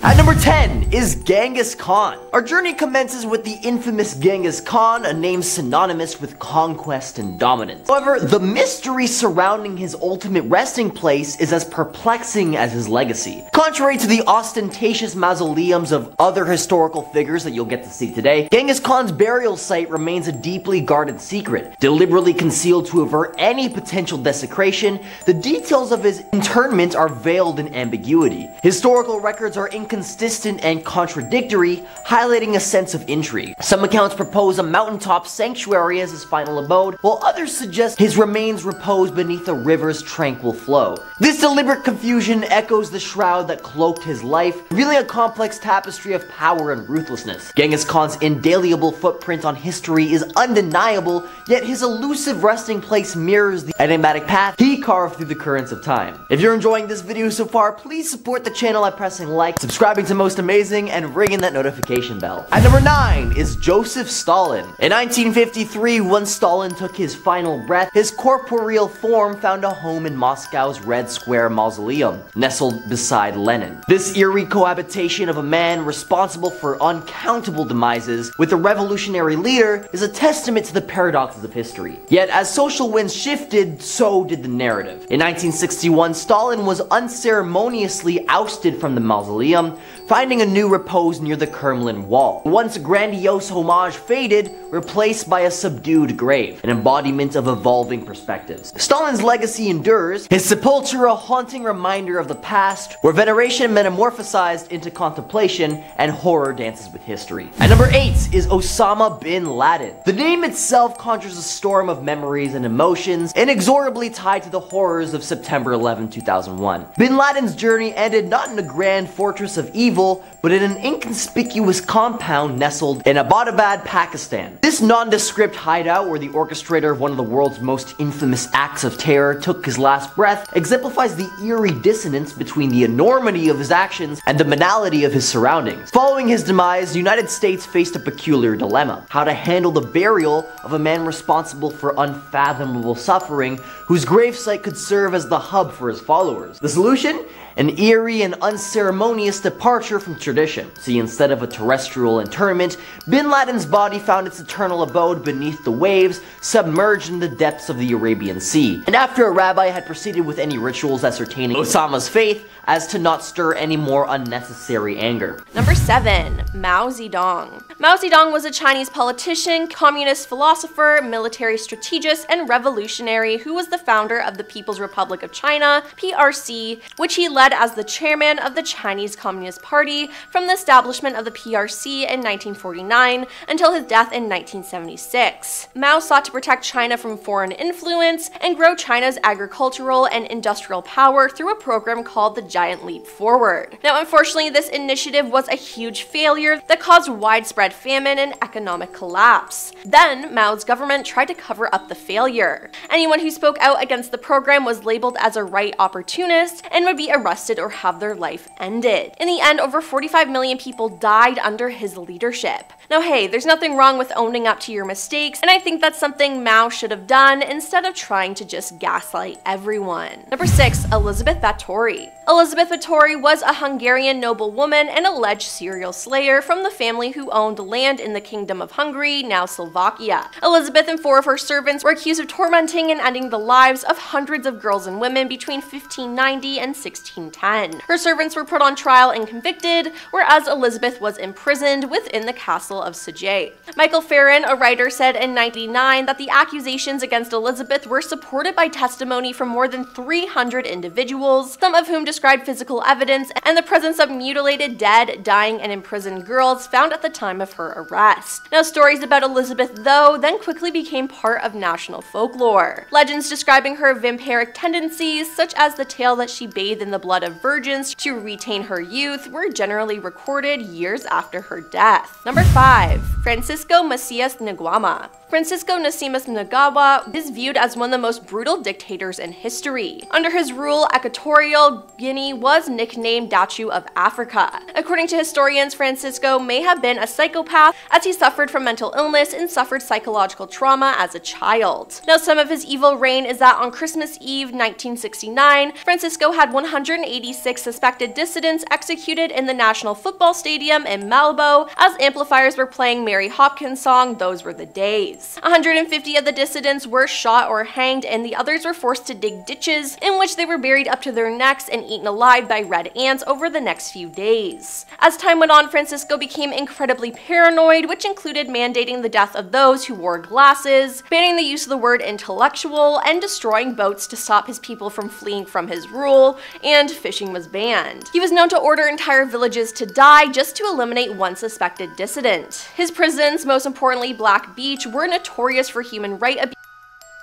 At number 10 is Genghis Khan. Our journey commences with the infamous Genghis Khan, a name synonymous with conquest and dominance. However, the mystery surrounding his ultimate resting place is as perplexing as his legacy. Contrary to the ostentatious mausoleums of other historical figures that you'll get to see today, Genghis Khan's burial site remains a deeply guarded secret. Deliberately concealed to avert any potential desecration, the details of his interment are veiled in ambiguity. Historical records are inconsistent and contradictory, highlighting a sense of intrigue. Some accounts propose a mountaintop sanctuary as his final abode, while others suggest his remains repose beneath a river's tranquil flow. This deliberate confusion echoes the shroud that cloaked his life, revealing a complex tapestry of power and ruthlessness. Genghis Khan's indelible footprint on history is undeniable, yet his elusive resting place mirrors the enigmatic path he carved through the currents of time. If you're enjoying this video so far, please support the channel by pressing like, subscribing to Most Amazing, and ringing that notification bell. At number 9 is Joseph Stalin. In 1953, when Stalin took his final breath, his corporeal form found a home in Moscow's Red Square Mausoleum, nestled beside Lenin. This eerie cohabitation of a man responsible for uncountable demises with a revolutionary leader is a testament to the paradoxes of history. Yet, as social winds shifted, so did the narrative. In 1961, Stalin was unceremoniously ousted from the mausoleum, finding a new repose near the Kremlin wall. Once grandiose homage faded, replaced by a subdued grave, an embodiment of evolving perspectives. Stalin's legacy endures, his sepulture a haunting reminder of the past, where veneration metamorphosized into contemplation and horror dances with history. At number 8 is Osama bin Laden. The name itself conjures a storm of memories and emotions, inexorably tied to the horrors of September 11, 2001. Bin Laden's journey ended not in a grand fortress of evil, but in an inconspicuous compound nestled in Abbottabad, Pakistan. This nondescript hideout, where the orchestrator of one of the world's most infamous acts of terror took his last breath, exemplifies the eerie dissonance between the enormity of his actions and the banality of his surroundings. Following his demise, the United States faced a peculiar dilemma: how to handle the burial of a man responsible for unfathomable suffering, whose gravesite could serve as the hub for his followers. The solution? An eerie and unceremonious departure from tradition. See, instead of a terrestrial interment, bin Laden's body found its eternal abode beneath the waves, submerged in the depths of the Arabian Sea. And after a rabbi had proceeded with any rituals ascertaining Osama's faith, as to not stir any more unnecessary anger. Number 7. Mao Zedong. Mao Zedong was a Chinese politician, communist philosopher, military strategist, and revolutionary who was the founder of the People's Republic of China, PRC, which he led as the chairman of the Chinese Communist Party from the establishment of the PRC in 1949 until his death in 1976. Mao sought to protect China from foreign influence and grow China's agricultural and industrial power through a program called the Giant Leap Forward. Now, unfortunately, this initiative was a huge failure that caused widespread famine and economic collapse. Then, Mao's government tried to cover up the failure. Anyone who spoke out against the program was labeled as a right opportunist and would be arrested or have their life ended. In the end, over 45 million people died under his leadership. Now, hey, there's nothing wrong with owning up to your mistakes, and I think that's something Mao should have done instead of trying to just gaslight everyone. Number 6. Elizabeth Báthory. Elizabeth Báthory was a Hungarian noblewoman and alleged serial slayer from the family who owned land in the Kingdom of Hungary, now Slovakia. Elizabeth and 4 of her servants were accused of tormenting and ending the lives of hundreds of girls and women between 1590 and 1610. Her servants were put on trial and convicted, whereas Elizabeth was imprisoned within the castle of Sajay. Michael Farron, a writer, said in 1999 that the accusations against Elizabeth were supported by testimony from more than 300 individuals, some of whom described physical evidence and the presence of mutilated, dead, dying, and imprisoned girls found at the time of her arrest. Now, stories about Elizabeth, though, then quickly became part of national folklore. Legends describing her vampiric tendencies, such as the tale that she bathed in the blood of virgins to retain her youth, were generally recorded years after her death. Number 5. Francisco Macias Nguema. Francisco Macias Nguema is viewed as one of the most brutal dictators in history. Under his rule, Equatorial Guinea was nicknamed Dachu of Africa. According to historians, Francisco may have been a psychopath, as he suffered from mental illness and suffered psychological trauma as a child. Now, some of his evil reign is that on Christmas Eve 1969, Francisco had 186 suspected dissidents executed in the National Football Stadium in Malibu as amplifiers were playing Mary Hopkins' song "Those Were the Days." 150 of the dissidents were shot or hanged, and the others were forced to dig ditches in which they were buried up to their necks and eaten alive by red ants over the next few days. As time went on, Francisco became incredibly paranoid, which included mandating the death of those who wore glasses, banning the use of the word intellectual, and destroying boats to stop his people from fleeing from his rule, and fishing was banned. He was known to order entire villages to die just to eliminate one suspected dissident. His prisons, most importantly Black Beach, were notorious for human rights abuse,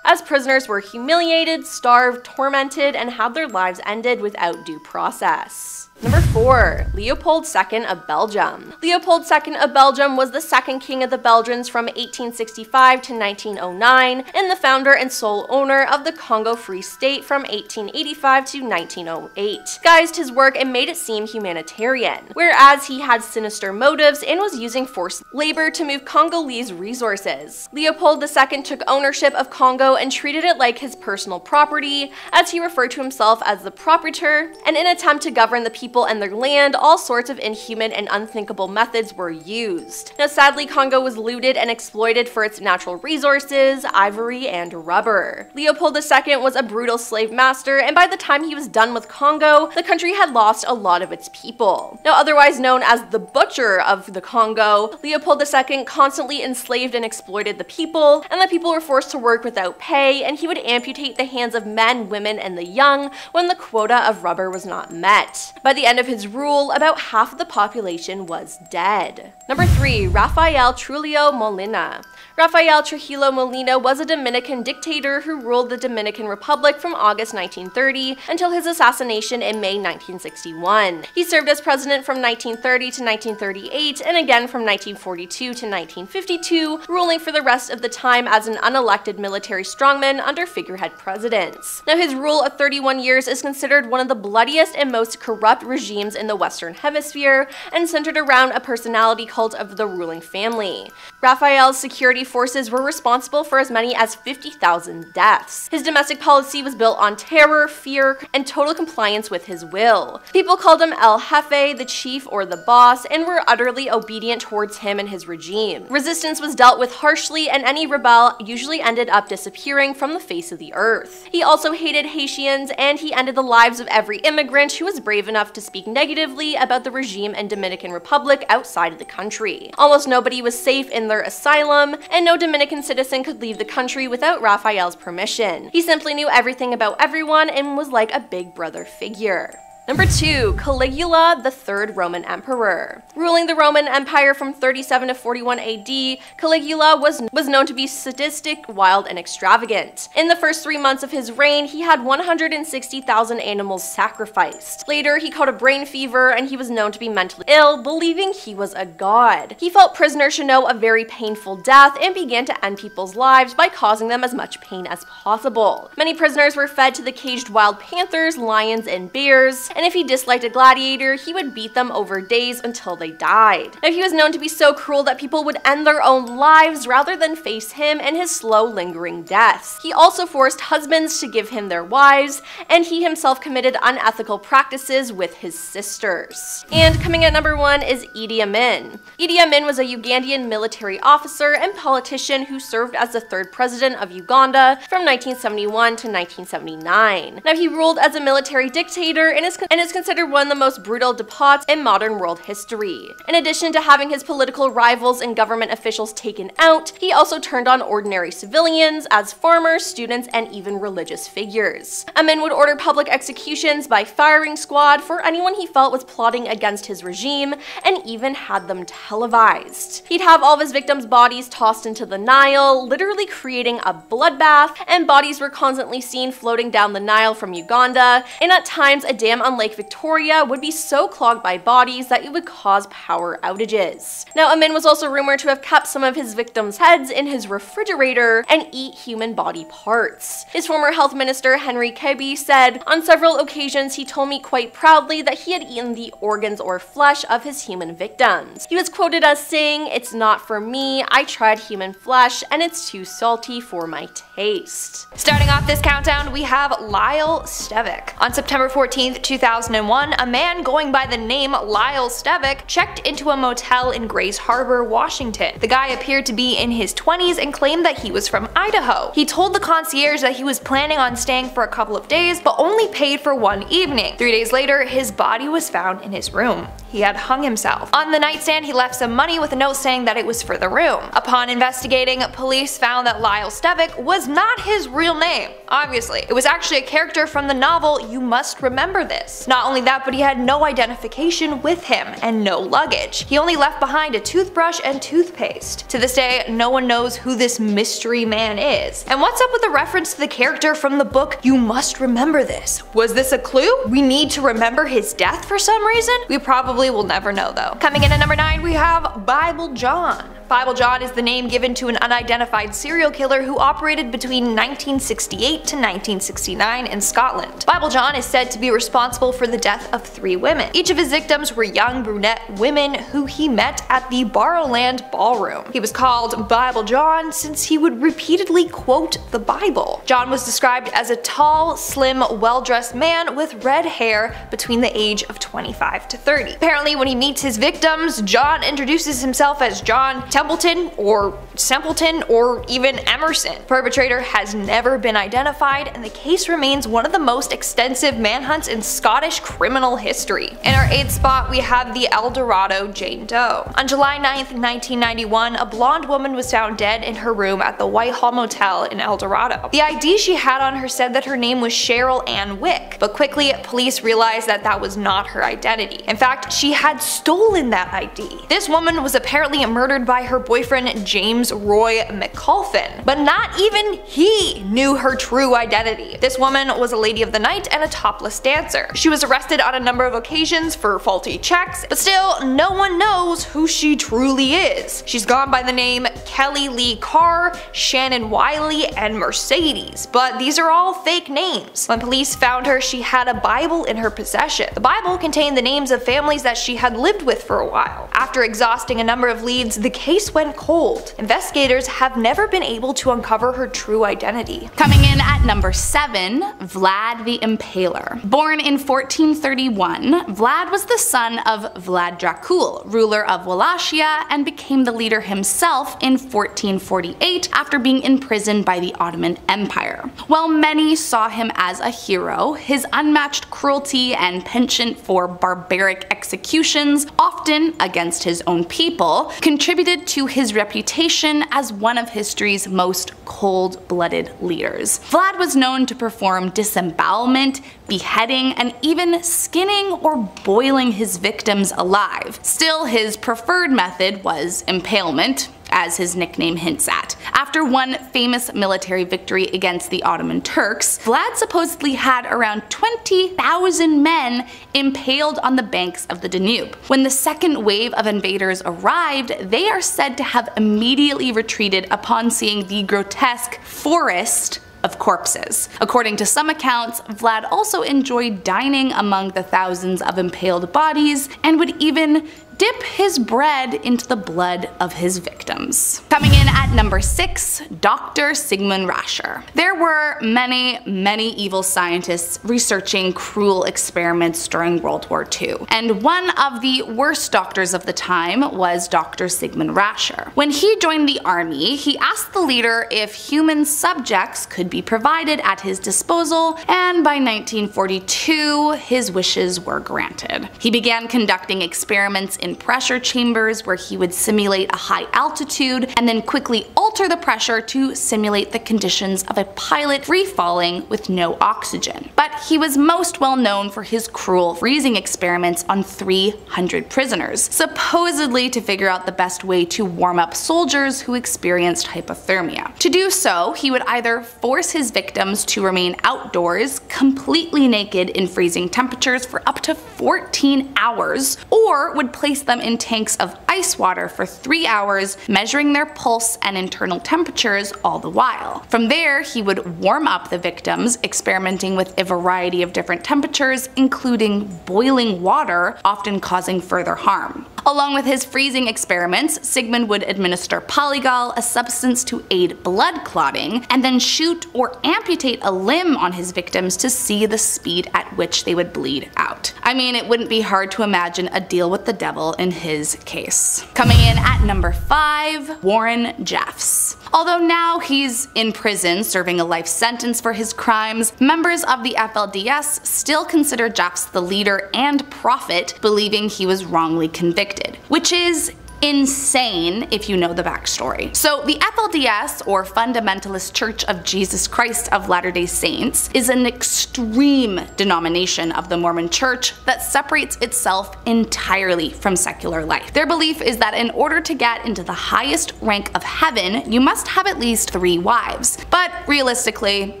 as prisoners were humiliated, starved, tormented, and had their lives ended without due process. Number 4. Leopold II of Belgium. Leopold II of Belgium was the second king of the Belgians from 1865 to 1909 and the founder and sole owner of the Congo Free State from 1885 to 1908. Disguised his work and made it seem humanitarian, whereas he had sinister motives and was using forced labor to move Congolese resources. Leopold II took ownership of Congo and treated it like his personal property, as he referred to himself as the proprietor, and in an attempt to govern the people and their land, all sorts of inhuman and unthinkable methods were used. Now, sadly, Congo was looted and exploited for its natural resources, ivory, and rubber. Leopold II was a brutal slave master, and by the time he was done with Congo, the country had lost a lot of its people. Now, otherwise known as the Butcher of the Congo, Leopold II constantly enslaved and exploited the people, and the people were forced to work without pay, and he would amputate the hands of men, women, and the young when the quota of rubber was not met. By the end of his rule, about half of the population was dead. Number 3. Rafael Trujillo Molina. Rafael Trujillo Molina was a Dominican dictator who ruled the Dominican Republic from August 1930 until his assassination in May 1961. He served as president from 1930 to 1938 and again from 1942 to 1952, ruling for the rest of the time as an unelected military strongman under figurehead presidents. Now, his rule of 31 years is considered one of the bloodiest and most corrupt regimes in the Western Hemisphere and centered around a personality cult of the ruling family. Rafael's security forces were responsible for as many as 50,000 deaths. His domestic policy was built on terror, fear, and total compliance with his will. People called him El Jefe, the chief or the boss, and were utterly obedient towards him and his regime. Resistance was dealt with harshly, and any rebel usually ended up disappearing from the face of the earth. He also hated Haitians, and he ended the lives of every immigrant who was brave enough to speak negatively about the regime and Dominican Republic outside of the country. Almost nobody was safe in their asylum, and no Dominican citizen could leave the country without Rafael's permission. He simply knew everything about everyone and was like a big brother figure. Number 2. Caligula, the third Roman emperor. Ruling the Roman Empire from 37 to 41 AD, Caligula was known to be sadistic, wild, and extravagant. In the first 3 months of his reign, he had 160,000 animals sacrificed. Later, he caught a brain fever, and he was known to be mentally ill, believing he was a god. He felt prisoners should know a very painful death and began to end people's lives by causing them as much pain as possible. Many prisoners were fed to the caged wild panthers, lions, and bears, and if he disliked a gladiator, he would beat them over days until they died. Now, he was known to be so cruel that people would end their own lives rather than face him and his slow, lingering deaths. He also forced husbands to give him their wives, and he himself committed unethical practices with his sisters. And coming at number 1 is Idi Amin. Idi Amin was a Ugandan military officer and politician who served as the 3rd president of Uganda from 1971 to 1979. Now, he ruled as a military dictator and is considered one of the most brutal despots in modern world history. In addition to having his political rivals and government officials taken out, he also turned on ordinary civilians as farmers, students, and even religious figures. Amin would order public executions by firing squad for anyone he felt was plotting against his regime, and even had them televised. He'd have all of his victims' bodies tossed into the Nile, literally creating a bloodbath, and bodies were constantly seen floating down the Nile from Uganda, and at times a dam unlocked Lake Victoria would be so clogged by bodies that it would cause power outages. Now, Amin was also rumored to have kept some of his victims' heads in his refrigerator and eat human body parts. His former health minister, Henry Kirby, said, "On several occasions he told me quite proudly that he had eaten the organs or flesh of his human victims. He was quoted as saying, 'It's not for me, I tried human flesh and it's too salty for my taste.'" Starting off this countdown, we have Lyle Stevick. On September 14th, 2001, a man going by the name Lyle Stevick checked into a motel in Grays Harbor, Washington. The guy appeared to be in his 20s and claimed that he was from Idaho. He told the concierge that he was planning on staying for a couple of days, but only paid for one evening. 3 days later, his body was found in his room. He had hung himself. On the nightstand, he left some money with a note saying that it was for the room. Upon investigating, police found that Lyle Stevick was not his real name. Obviously, it was actually a character from the novel You Must Remember This. Not only that, but he had no identification with him and no luggage. He only left behind a toothbrush and toothpaste. To this day, no one knows who this mystery man is. And what's up with the reference to the character from the book You Must Remember This? Was this a clue? We need to remember his death for some reason? We probably will never know though. Coming in at number 9, we have Bible John. Bible John is the name given to an unidentified serial killer who operated between 1968 to 1969 in Scotland. Bible John is said to be responsible for the death of 3 women. Each of his victims were young brunette women who he met at the Barrowland Ballroom. He was called Bible John since he would repeatedly quote the Bible. John was described as a tall, slim, well-dressed man with red hair between the age of 25 to 30. Apparently, when he meets his victims, John introduces himself as John Templeton or Simpleton or even Emerson. The perpetrator has never been identified, and the case remains one of the most extensive manhunts in Scottish criminal history. In our 8th spot, we have the El Dorado Jane Doe. On July 9th, 1991, a blonde woman was found dead in her room at the Whitehall Motel in El Dorado. The ID she had on her said that her name was Cheryl Ann Wick, but quickly police realized that that was not her identity. In fact, she had stolen that ID. This woman was apparently murdered by her boyfriend James Roy McCulphin, but not even he knew her true identity. This woman was a lady of the night and a topless dancer. She was arrested on a number of occasions for faulty checks, but still no one knows who she truly is. She's gone by the name Kelly Lee Carr, Shannon Wiley, and Mercedes, but these are all fake names. When police found her, she had a Bible in her possession. The Bible contained the names of families that she had lived with for a while. After exhausting a number of leads, the case went cold. Investigators have never been able to uncover her true identity. Coming in at number 7, Vlad the Impaler. Born in 1431, Vlad was the son of Vlad Dracul, ruler of Wallachia, and became the leader himself in 1448 after being imprisoned by the Ottoman Empire. While many saw him as a hero, his unmatched cruelty and penchant for barbaric executions, often against his own people, contributed to his reputation as one of history's most cold-blooded leaders. Vlad was known to perform disembowelment, beheading, and even skinning or boiling his victims alive. Still, his preferred method was impalement, as his nickname hints at. After one famous military victory against the Ottoman Turks, Vlad supposedly had around 20,000 men impaled on the banks of the Danube. When the second wave of invaders arrived, they are said to have immediately retreated upon seeing the grotesque forest of corpses. According to some accounts, Vlad also enjoyed dining among the thousands of impaled bodies and would even dip his bread into the blood of his victims. Coming in at number 6, Dr. Sigmund Rascher. There were many evil scientists researching cruel experiments during World War II, and one of the worst doctors of the time was Dr. Sigmund Rascher. When he joined the army, he asked the leader if human subjects could be provided at his disposal, and by 1942, his wishes were granted. He began conducting experiments in in pressure chambers where he would simulate a high altitude and then quickly alter the pressure to simulate the conditions of a pilot free falling with no oxygen. But he was most well known for his cruel freezing experiments on 300 prisoners, supposedly to figure out the best way to warm up soldiers who experienced hypothermia. To do so, he would either force his victims to remain outdoors, completely naked in freezing temperatures for up to 14 hours, or would place them in tanks of ice water for 3 hours, measuring their pulse and internal temperatures all the while. From there, he would warm up the victims, experimenting with a variety of different temperatures, including boiling water, often causing further harm. Along with his freezing experiments, Sigmund would administer polygol, a substance to aid blood clotting, and then shoot or amputate a limb on his victims to see the speed at which they would bleed out. I mean, it wouldn't be hard to imagine a deal with the devil in his case. Coming in at number 5, Warren Jeffs. Although now he's in prison serving a life sentence for his crimes, members of the FLDS still consider Jeffs the leader and prophet, believing he was wrongly convicted, which is insane if you know the backstory. So the FLDS, or Fundamentalist Church of Jesus Christ of Latter-day Saints, is an extreme denomination of the Mormon Church that separates itself entirely from secular life. Their belief is that in order to get into the highest rank of heaven, you must have at least 3 wives. But realistically,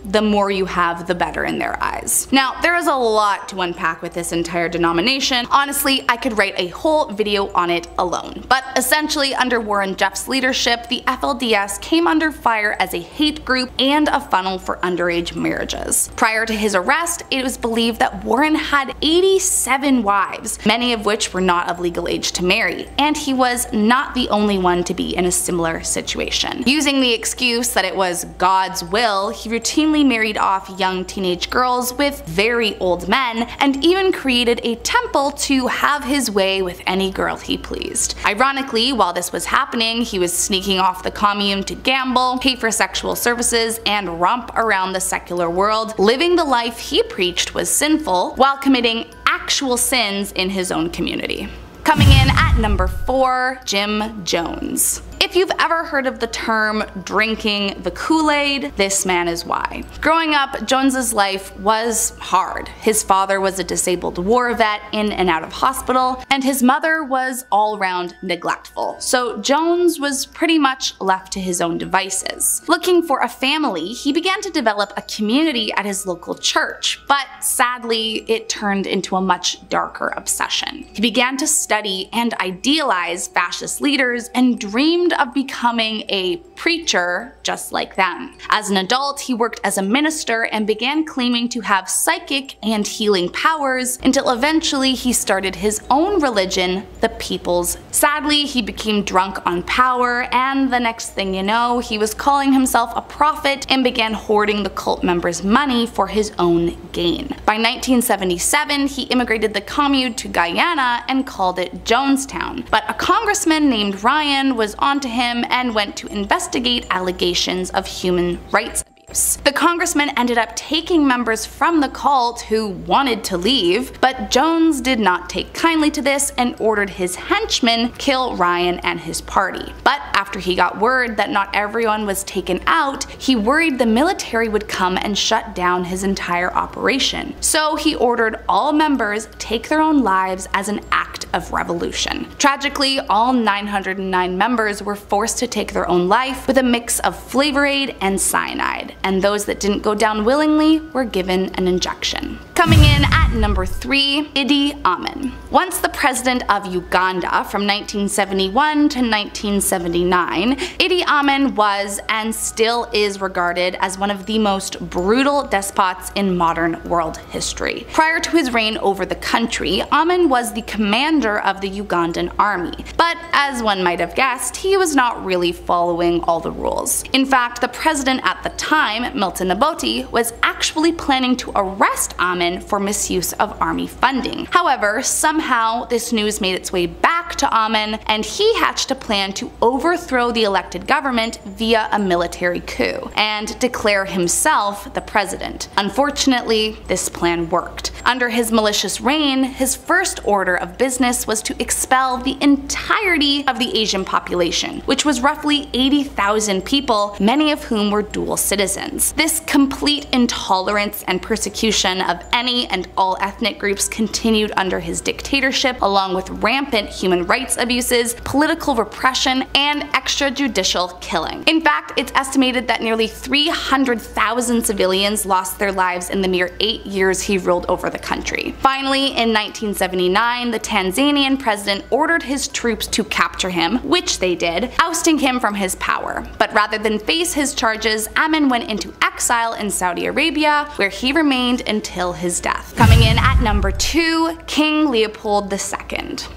the more you have, the better in their eyes. Now, there is a lot to unpack with this entire denomination. Honestly, I could write a whole video on it alone. But essentially, under Warren Jeffs' leadership, the FLDS came under fire as a hate group and a funnel for underage marriages. Prior to his arrest, it was believed that Warren had 87 wives, many of which were not of legal age to marry, and he was not the only one to be in a similar situation. Using the excuse that it was God's will, he routinely married off young teenage girls with very old men, and even created a temple to have his way with any girl he pleased. Ironically, while this was happening, he was sneaking off the commune to gamble, pay for sexual services, and romp around the secular world, living the life he preached was sinful, while committing actual sins in his own community. Coming in at number 4, Jim Jones. If you've ever heard of the term drinking the Kool-Aid, this man is why. Growing up, Jones's life was hard. His father was a disabled war vet in and out of hospital, and his mother was all around neglectful. So Jones was pretty much left to his own devices. Looking for a family, he began to develop a community at his local church, but sadly, it turned into a much darker obsession. He began to study and idealize fascist leaders and dreamed of becoming a preacher just like them. As an adult, he worked as a minister and began claiming to have psychic and healing powers until eventually he started his own religion, the People's. Sadly, he became drunk on power, and the next thing you know, he was calling himself a prophet and began hoarding the cult members' money for his own gain. By 1977, he immigrated the commune to Guyana and called it Jonestown, but a congressman named Ryan was onto him and went to investigate allegations of human rights abuse. The congressman ended up taking members from the cult who wanted to leave, but Jones did not take kindly to this and ordered his henchmen kill Ryan and his party. But after he got word that not everyone was taken out, he worried the military would come and shut down his entire operation. So he ordered all members take their own lives as an act of revolution. Tragically, all 909 members were forced to take their own life with a mix of flavor aid and cyanide, and those that didn't go down willingly were given an injection. Coming in at number 3, Idi Amin. Once the president of Uganda from 1971 to 1979, Idi Amin was and still is regarded as one of the most brutal despots in modern world history. Prior to his reign over the country, Amin was the commander of the Ugandan army, but as one might have guessed, he was not really following all the rules. In fact, the president at the time, Milton Obote, was actually planning to arrest Amin women for misuse of army funding. However, somehow this news made its way back to Amen, and he hatched a plan to overthrow the elected government via a military coup and declare himself the president. Unfortunately, this plan worked. Under his malicious reign, his first order of business was to expel the entirety of the Asian population, which was roughly 80,000 people, many of whom were dual citizens. This complete intolerance and persecution of any and all ethnic groups continued under his dictatorship, along with rampant human rights abuses, political repression, and extrajudicial killing. In fact, it's estimated that nearly 300,000 civilians lost their lives in the mere 8 years he ruled over the country. Finally, in 1979, the Tanzanian president ordered his troops to capture him, which they did, ousting him from his power. But rather than face his charges, Amen went into exile in Saudi Arabia, where he remained until his death. Coming in at number 2, King Leopold II.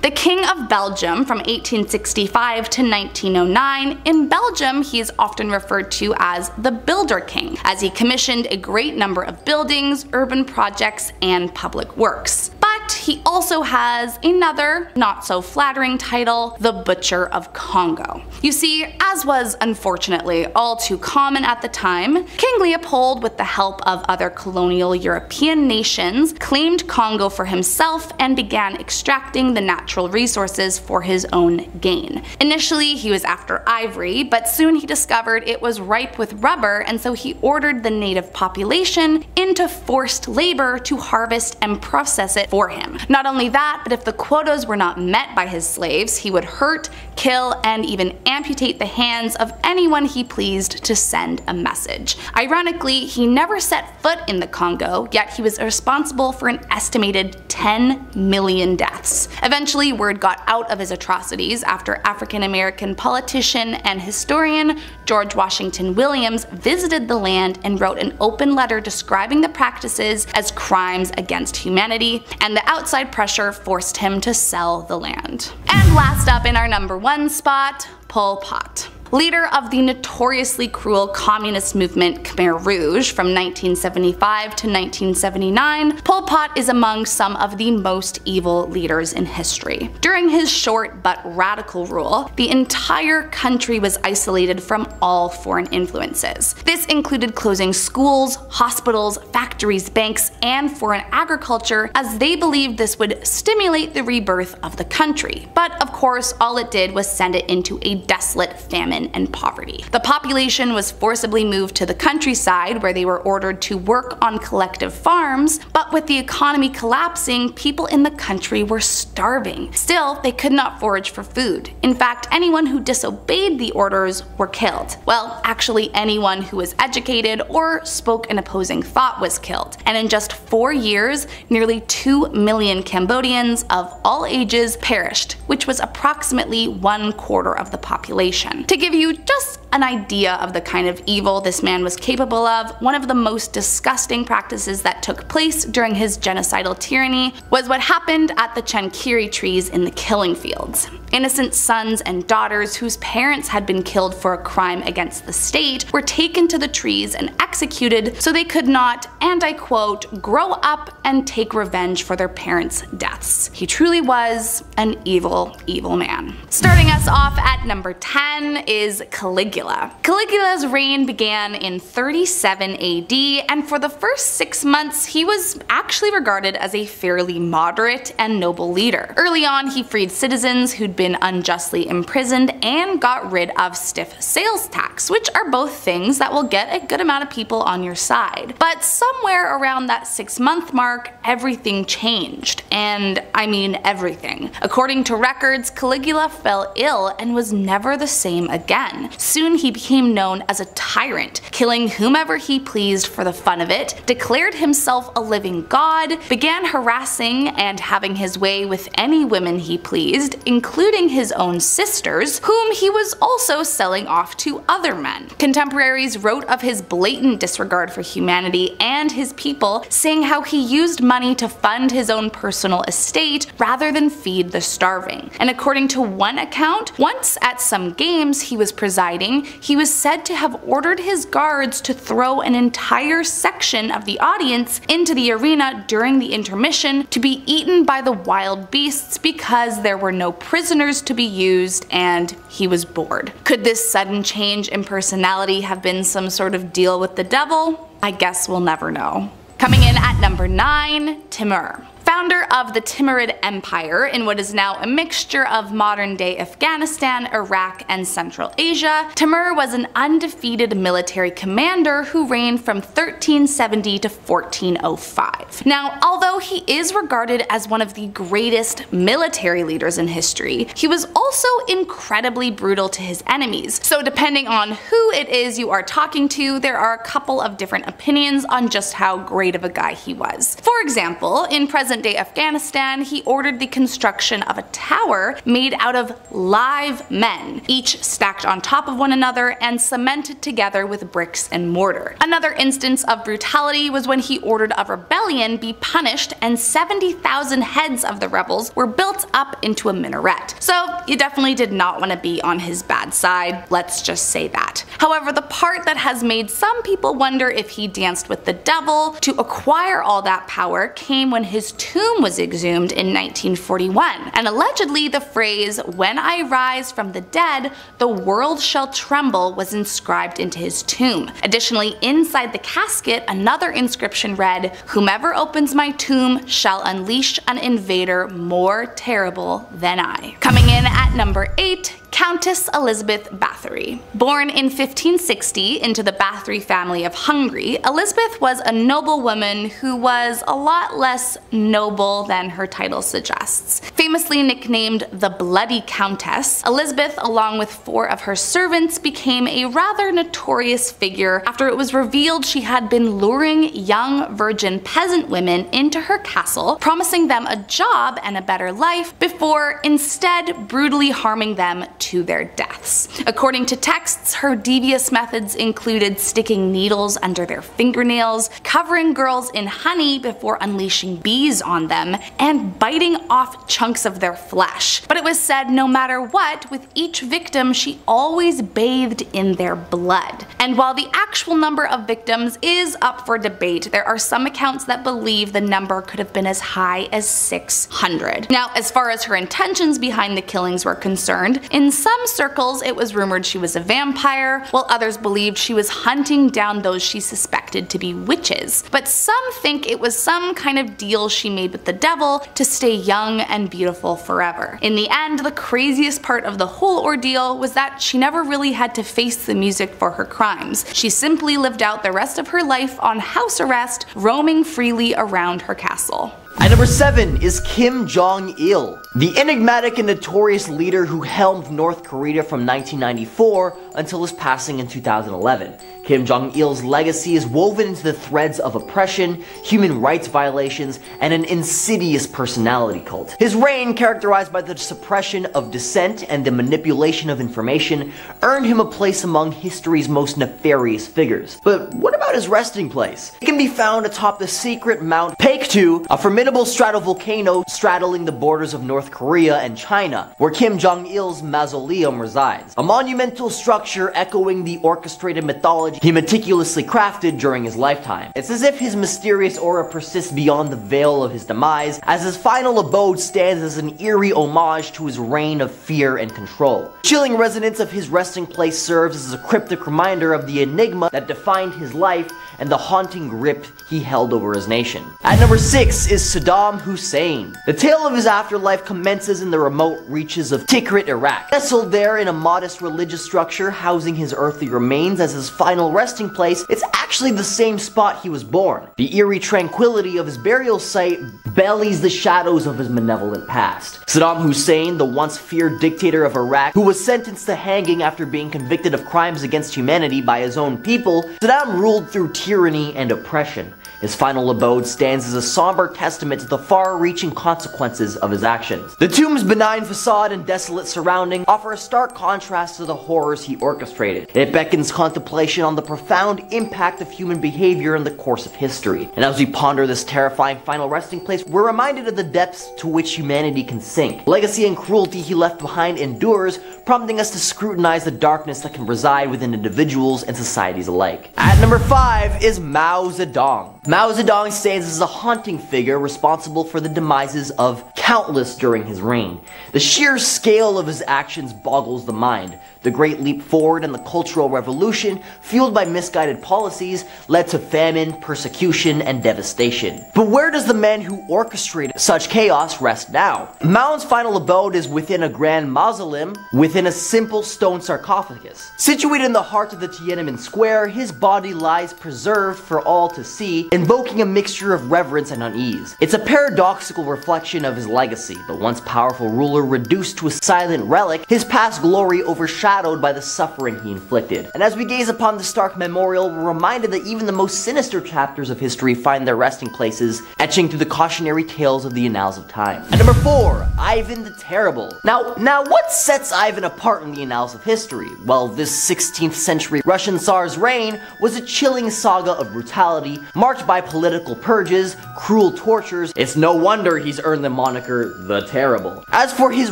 The King of Belgium from 1865 to 1909. In Belgium, he is often referred to as the Builder King, as he commissioned a great number of buildings, urban projects, and public works. But he also has another, not so flattering title, the Butcher of Congo. You see, as was unfortunately all too common at the time, King Leopold, with the help of other colonial European nations, claimed Congo for himself and began extracting the natural resources for his own gain. Initially, he was after ivory, but soon he discovered it was ripe with rubber, and so he ordered the native population into forced labor to harvest and process it for him. Not only that, but if the quotas were not met by his slaves, he would hurt, kill, and even amputate the hands of anyone he pleased to send a message. Ironically, he never set foot in the Congo, yet he was responsible for an estimated 10 million deaths. Eventually, word got out of his atrocities after African-American politician and historian George Washington Williams visited the land and wrote an open letter describing the practices as crimes against humanity, and the outside pressure forced him to sell the land. And last up in our number 1 spot, Pol Pot. Leader of the notoriously cruel communist movement Khmer Rouge from 1975 to 1979, Pol Pot is among some of the most evil leaders in history. During his short but radical rule, the entire country was isolated from all foreign influences. This included closing schools, hospitals, factories, banks, and foreign agriculture, as they believed this would stimulate the rebirth of the country. But of course, all it did was send it into a desolate famine and poverty. The population was forcibly moved to the countryside, where they were ordered to work on collective farms, but with the economy collapsing, people in the country were starving. Still, they could not forage for food. In fact, anyone who disobeyed the orders were killed. Well, actually anyone who was educated or spoke an opposing thought was killed. And in just 4 years, nearly 2 million Cambodians of all ages perished, which was approximately 1/4 of the population. To give you just an idea of the kind of evil this man was capable of, one of the most disgusting practices that took place during his genocidal tyranny was what happened at the Chankiri trees in the killing fields. Innocent sons and daughters whose parents had been killed for a crime against the state were taken to the trees and executed so they could not, and I quote, grow up and take revenge for their parents' deaths. He truly was an evil, evil man. Starting us off at number 10 is Caligula. Caligula's reign began in 37 AD, and for the first 6 months he was actually regarded as a fairly moderate and noble leader. Early on, he freed citizens who'd been unjustly imprisoned and got rid of stiff sales tax, which are both things that will get a good amount of people on your side. But somewhere around that 6-month mark, everything changed. And I mean everything. According to records, Caligula fell ill and was never the same again. Soon he became known as a tyrant, killing whomever he pleased for the fun of it, declared himself a living god, began harassing and having his way with any women he pleased, including his own sisters, whom he was also selling off to other men. Contemporaries wrote of his blatant disregard for humanity and his people, saying how he used money to fund his own personal estate rather than feed the starving. And according to one account, once at some games he was presiding, hanging, he was said to have ordered his guards to throw an entire section of the audience into the arena during the intermission to be eaten by the wild beasts because there were no prisoners to be used and he was bored. Could this sudden change in personality have been some sort of deal with the devil? I guess we'll never know. Coming in at number 9, Timur. Founder of the Timurid Empire in what is now a mixture of modern-day Afghanistan, Iraq, and Central Asia, Timur was an undefeated military commander who reigned from 1370 to 1405. Now, although he is regarded as one of the greatest military leaders in history, he was also incredibly brutal to his enemies. So depending on who it is you are talking to, there are a couple of different opinions on just how great of a guy he was. For example, in present-day Afghanistan, he ordered the construction of a tower made out of live men, each stacked on top of one another and cemented together with bricks and mortar. Another instance of brutality was when he ordered a rebellion be punished and 70,000 heads of the rebels were built up into a minaret. So you definitely did not want to be on his bad side, let's just say that. However, the part that has made some people wonder if he danced with the devil to acquire all that power came when his tomb was exhumed in 1941, and allegedly the phrase, "When I rise from the dead, the world shall tremble," was inscribed into his tomb. Additionally, inside the casket, another inscription read, "Whomever opens my tomb shall unleash an invader more terrible than I." Coming in at number 8, Countess Elizabeth Bathory. Born in 1560 into the Bathory family of Hungary, Elizabeth was a noblewoman who was a lot less noble than her title suggests. Famously nicknamed the Bloody Countess, Elizabeth, along with 4 of her servants, became a rather notorious figure after it was revealed she had been luring young virgin peasant women into her castle, promising them a job and a better life, before instead brutally harming them to their deaths. According to texts, her devious methods included sticking needles under their fingernails, covering girls in honey before unleashing bees on them, and biting off chunks of their flesh. But it was said no matter what, with each victim she always bathed in their blood. And while the actual number of victims is up for debate, there are some accounts that believe the number could have been as high as 600. Now, as far as her intentions behind the killings were concerned, in some circles it was rumored she was a vampire, while others believed she was hunting down those she suspected to be witches. But some think it was some kind of deal she made with the devil to stay young and beautiful forever. In the end, the craziest part of the whole ordeal was that she never really had to face the music for her crimes. She simply lived out the rest of her life on house arrest, roaming freely around her castle. At number 7 is Kim Jong-il, the enigmatic and notorious leader who helmed North Korea from 1994 until his passing in 2011. Kim Jong-il's legacy is woven into the threads of oppression, human rights violations, and an insidious personality cult. His reign, characterized by the suppression of dissent and the manipulation of information, earned him a place among history's most nefarious figures. But what about his resting place? It can be found atop the secret Mount Paektu, a formidable stratovolcano straddling the borders of North Korea and China, where Kim Jong-il's mausoleum resides. A monumental structure echoing the orchestrated mythology he meticulously crafted during his lifetime. It's as if his mysterious aura persists beyond the veil of his demise, as his final abode stands as an eerie homage to his reign of fear and control. The chilling resonance of his resting place serves as a cryptic reminder of the enigma that defined his life and the haunting grip he held over his nation. At number 6 is Saddam Hussein. The tale of his afterlife commences in the remote reaches of Tikrit, Iraq. Nestled there in a modest religious structure housing his earthly remains as his final resting place, it's actually the same spot he was born. The eerie tranquility of his burial site bellies the shadows of his malevolent past. Saddam Hussein, the once feared dictator of Iraq, who was sentenced to hanging after being convicted of crimes against humanity by his own people, Saddam ruled through tyranny and oppression. His final abode stands as a somber testament to the far-reaching consequences of his actions. The tomb's benign facade and desolate surrounding offer a stark contrast to the horrors he orchestrated. It beckons contemplation on the profound impact of human behavior in the course of history. And as we ponder this terrifying final resting place, we're reminded of the depths to which humanity can sink. Legacy and cruelty he left behind endures, prompting us to scrutinize the darkness that can reside within individuals and societies alike. At number 5 is Mao Zedong. Mao Zedong stands as a haunting figure responsible for the demises of countless during his reign. The sheer scale of his actions boggles the mind. The Great Leap Forward and the Cultural Revolution, fueled by misguided policies, led to famine, persecution, and devastation. But where does the man who orchestrated such chaos rest now? Mao's final abode is within a grand mausoleum, within a simple stone sarcophagus. Situated in the heart of the Tiananmen Square, his body lies preserved for all to see, invoking a mixture of reverence and unease. It's a paradoxical reflection of his legacy, the once powerful ruler reduced to a silent relic, his past glory overshadowed by the suffering he inflicted. And as we gaze upon the stark memorial, we're reminded that even the most sinister chapters of history find their resting places, etching through the cautionary tales of the annals of time. At number 4, Ivan the Terrible. Now what sets Ivan apart in the annals of history? Well, this 16th century Russian Tsar's reign was a chilling saga of brutality, marked by political purges, cruel tortures. It's no wonder he's earned the moniker the Terrible. As for his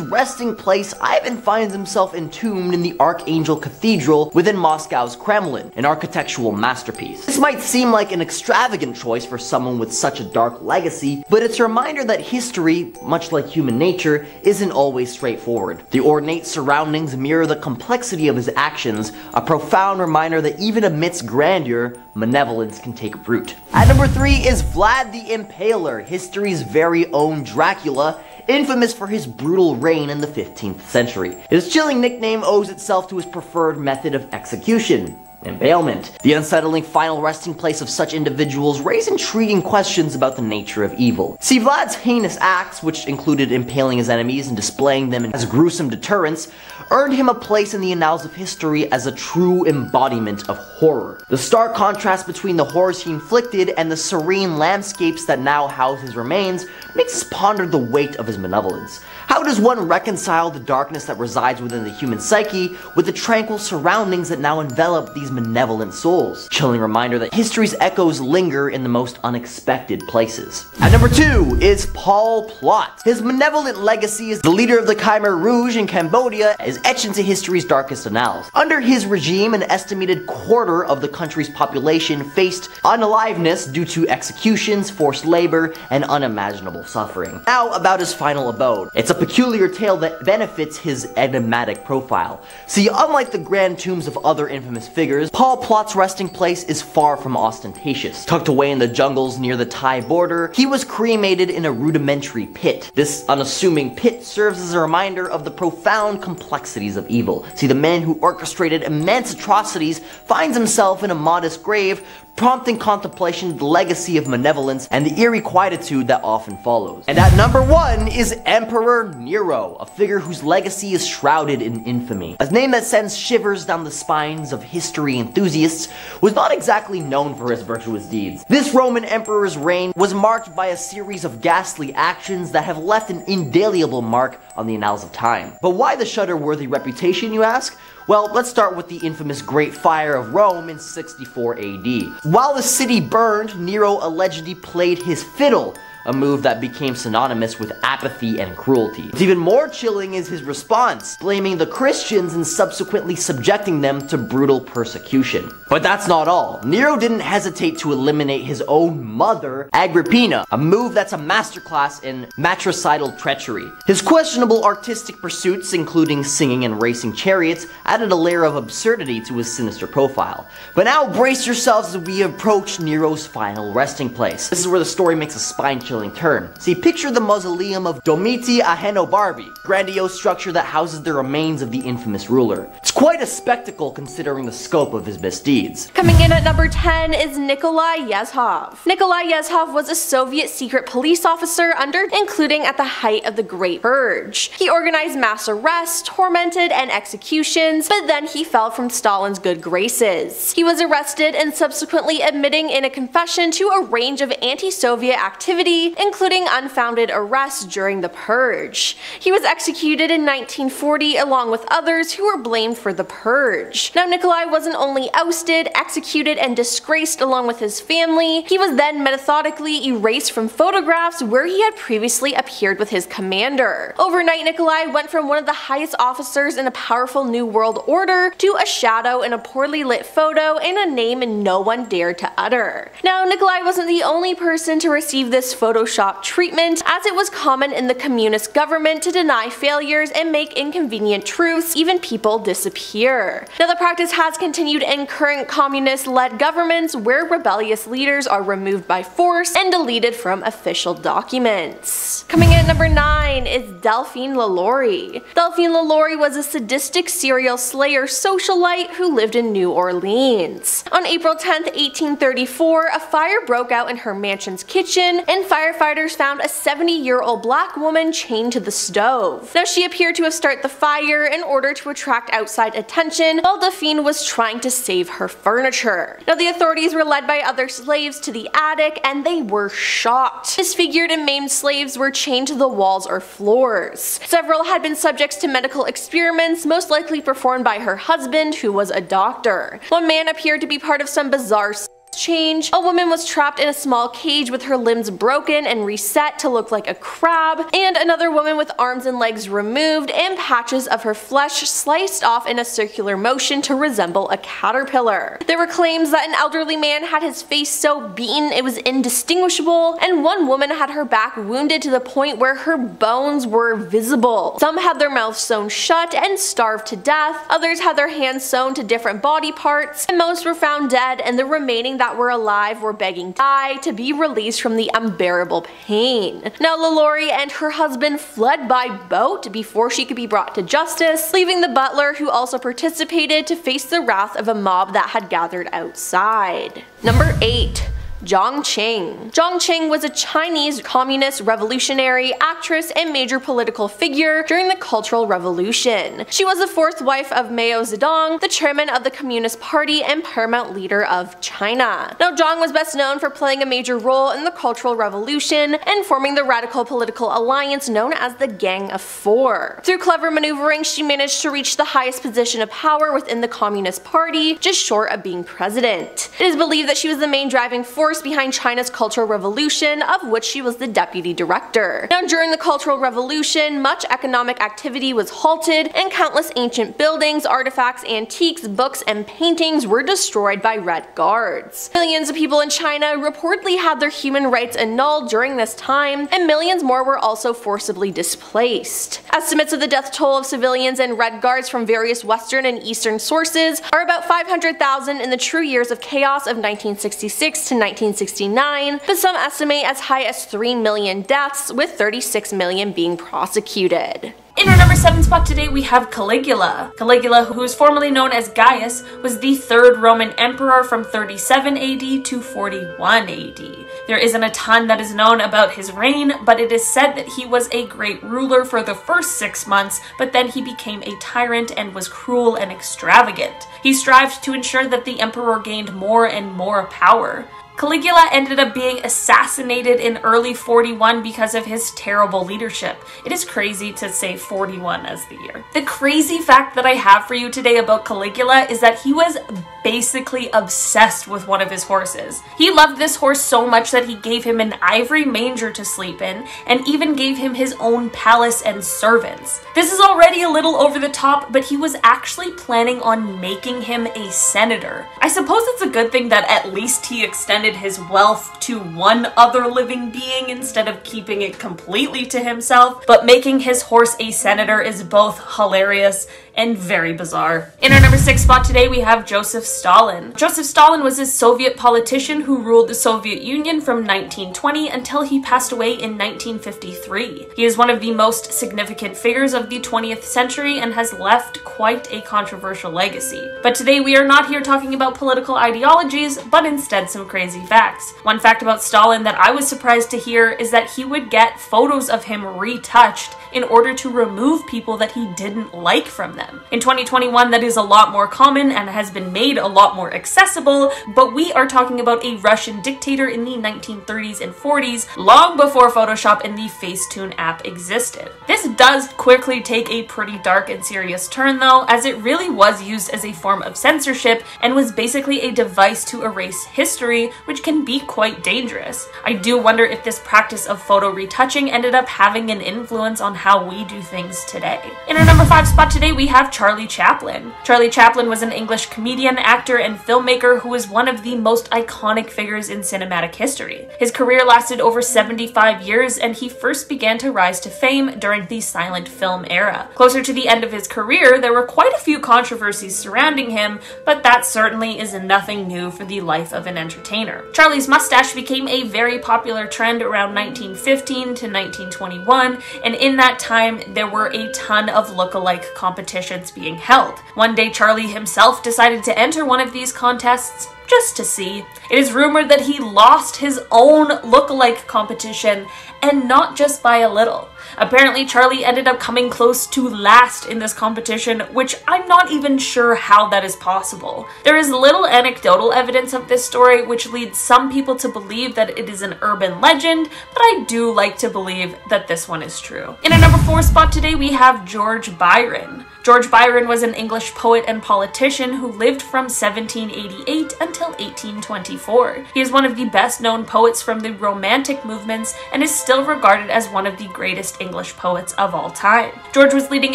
resting place, Ivan finds himself entombed in the Archangel Cathedral within Moscow's Kremlin, an architectural masterpiece. This might seem like an extravagant choice for someone with such a dark legacy, but it's a reminder that history, much like human nature, isn't always straightforward. The ornate surroundings mirror the complexity of his actions, a profound reminder that even amidst grandeur, malevolence can take root. At number 3 is Vlad the Impaler, history's very own Dracula, infamous for his brutal reign in the 15th century. His chilling nickname owes itself to his preferred method of execution: impalement. The unsettling final resting place of such individuals raise intriguing questions about the nature of evil. See, Vlad's heinous acts, which included impaling his enemies and displaying them as gruesome deterrents, earned him a place in the annals of history as a true embodiment of horror. The stark contrast between the horrors he inflicted and the serene landscapes that now house his remains makes us ponder the weight of his malevolence. How does one reconcile the darkness that resides within the human psyche with the tranquil surroundings that now envelop these malevolent souls? Chilling reminder that history's echoes linger in the most unexpected places. At number 2 is Pol Pot. His malevolent legacy as the leader of the Khmer Rouge in Cambodia is etched into history's darkest annals. Under his regime, an estimated quarter of the country's population faced unaliveness due to executions, forced labor, and unimaginable suffering. Now about his final abode. It's a peculiar tale that benefits his enigmatic profile. See, unlike the grand tombs of other infamous figures, Pol Pot's resting place is far from ostentatious. Tucked away in the jungles near the Thai border, he was cremated in a rudimentary pit. This unassuming pit serves as a reminder of the profound complexities of evil. See, the man who orchestrated immense atrocities finds himself in a modest grave, prompting contemplation of the legacy of malevolence and the eerie quietude that often follows. And at number 1 is Emperor Nero, a figure whose legacy is shrouded in infamy. A name that sends shivers down the spines of history enthusiasts, was not exactly known for his virtuous deeds. This Roman emperor's reign was marked by a series of ghastly actions that have left an indelible mark on the annals of time. But why the shudder-worthy reputation, you ask? Well, let's start with the infamous Great Fire of Rome in 64 AD. While the city burned, Nero allegedly played his fiddle, a move that became synonymous with apathy and cruelty. What's even more chilling is his response, blaming the Christians and subsequently subjecting them to brutal persecution. But that's not all. Nero didn't hesitate to eliminate his own mother, Agrippina, a move that's a masterclass in matricidal treachery. His questionable artistic pursuits, including singing and racing chariots, added a layer of absurdity to his sinister profile. But now brace yourselves as we approach Nero's final resting place. This is where the story makes a spine-chilling chilling turn. See, picture the mausoleum of Domiti Ahenobarbi, grandiose structure that houses the remains of the infamous ruler. It's quite a spectacle considering the scope of his misdeeds. Coming in at number 10 is Nikolai Yezhov. Nikolai Yezhov was a Soviet secret police officer including at the height of the Great Purge. He organized mass arrests, tormented, and executions, but then he fell from Stalin's good graces. He was arrested and subsequently admitting in a confession to a range of anti-Soviet activity, including unfounded arrests during the Purge. He was executed in 1940 along with others who were blamed for the Purge. Now Nikolai wasn't only ousted, executed, and disgraced along with his family, he was then methodically erased from photographs where he had previously appeared with his commander. Overnight, Nikolai went from one of the highest officers in a powerful New World Order to a shadow in a poorly lit photo and a name no one dared to utter. Now, Nikolai wasn't the only person to receive this Photoshop treatment, as it was common in the communist government to deny failures and make inconvenient truths, even people, disappear. Now, the practice has continued in current communist-led governments where rebellious leaders are removed by force and deleted from official documents. Coming in at number 9 is Delphine LaLaurie. Delphine LaLaurie was a sadistic serial slayer socialite who lived in New Orleans. On April 10, 1834, a fire broke out in her mansion's kitchen, and firefighters found a 70-year-old black woman chained to the stove. Now, she appeared to have started the fire in order to attract outside attention, while Delphine was trying to save her furniture. Now, the authorities were led by other slaves to the attic, and they were shocked. Disfigured and maimed slaves were chained to the walls or floors. Several had been subjects to medical experiments, most likely performed by her husband, who was a doctor. One man appeared to be part of some bizarre change. A woman was trapped in a small cage with her limbs broken and reset to look like a crab, and another woman with arms and legs removed and patches of her flesh sliced off in a circular motion to resemble a caterpillar. There were claims that an elderly man had his face so beaten it was indistinguishable, and one woman had her back wounded to the point where her bones were visible. Some had their mouths sewn shut and starved to death, others had their hands sewn to different body parts, and most were found dead, and the remaining that were alive were begging to die to be released from the unbearable pain. Now, LaLaurie and her husband fled by boat before she could be brought to justice, leaving the butler, who also participated, to face the wrath of a mob that had gathered outside. Number 8. Zhang Qing. Zhang Qing was a Chinese communist revolutionary, actress, and major political figure during the Cultural Revolution. She was the fourth wife of Mao Zedong, the chairman of the Communist Party and paramount leader of China. Now, Zhang was best known for playing a major role in the Cultural Revolution and forming the radical political alliance known as the Gang of Four. Through clever maneuvering, she managed to reach the highest position of power within the Communist Party, just short of being president. It is believed that she was the main driving force behind China's Cultural Revolution, of which she was the deputy director. Now, during the Cultural Revolution, much economic activity was halted, and countless ancient buildings, artifacts, antiques, books, and paintings were destroyed by Red Guards. Millions of people in China reportedly had their human rights annulled during this time, and millions more were also forcibly displaced. Estimates of the death toll of civilians and Red Guards from various Western and Eastern sources are about 500,000 in the true years of chaos of 1966 to 1969, but some estimate as high as 3 million deaths, with 36 million being prosecuted. In our number 7 spot today, we have Caligula. Caligula, who is formerly known as Gaius, was the third Roman emperor from 37 AD to 41 AD. There isn't a ton that is known about his reign, but it is said that he was a great ruler for the first 6 months, but then he became a tyrant and was cruel and extravagant. He strived to ensure that the emperor gained more and more power. Caligula ended up being assassinated in early 41 because of his terrible leadership. It is crazy to say 41 as the year. The crazy fact that I have for you today about Caligula is that he was basically obsessed with one of his horses. He loved this horse so much that he gave him an ivory manger to sleep in, and even gave him his own palace and servants. This is already a little over the top, but he was actually planning on making him a senator. I suppose it's a good thing that at least he extended his wealth to one other living being instead of keeping it completely to himself, but making his horse a senator is both hilarious and very bizarre. In our number 6 spot today, we have Joseph Stalin. Joseph Stalin was a Soviet politician who ruled the Soviet Union from 1920 until he passed away in 1953. He is one of the most significant figures of the 20th century and has left quite a controversial legacy. But today we are not here talking about political ideologies, but instead some crazy facts. One fact about Stalin that I was surprised to hear is that he would get photos of him retouched in order to remove people that he didn't like from them. In 2021, that is a lot more common and has been made a lot more accessible, but we are talking about a Russian dictator in the 1930s and 40s, long before Photoshop and the Facetune app existed. This does quickly take a pretty dark and serious turn though, as it really was used as a form of censorship and was basically a device to erase history, which can be quite dangerous. I do wonder if this practice of photo retouching ended up having an influence on how we do things today. In our number 5 spot today, we have Charlie Chaplin. Charlie Chaplin was an English comedian, actor, and filmmaker who was one of the most iconic figures in cinematic history. His career lasted over 75 years, and he first began to rise to fame during the silent film era. Closer to the end of his career, there were quite a few controversies surrounding him, but that certainly is nothing new for the life of an entertainer. Charlie's mustache became a very popular trend around 1915 to 1921, and in that time, there were a ton of look-alike competitions being held. One day, Charlie himself decided to enter one of these contests just to see. It is rumored that he lost his own look-alike competition, and not just by a little. Apparently, Charlie ended up coming close to last in this competition, which I'm not even sure how that is possible. There is little anecdotal evidence of this story, which leads some people to believe that it is an urban legend, but I do like to believe that this one is true. In our number 4 spot today, we have George Byron. George Byron was an English poet and politician who lived from 1788 until 1824. He is one of the best-known poets from the Romantic movements and is still regarded as one of the greatest English poets of all time. George was leading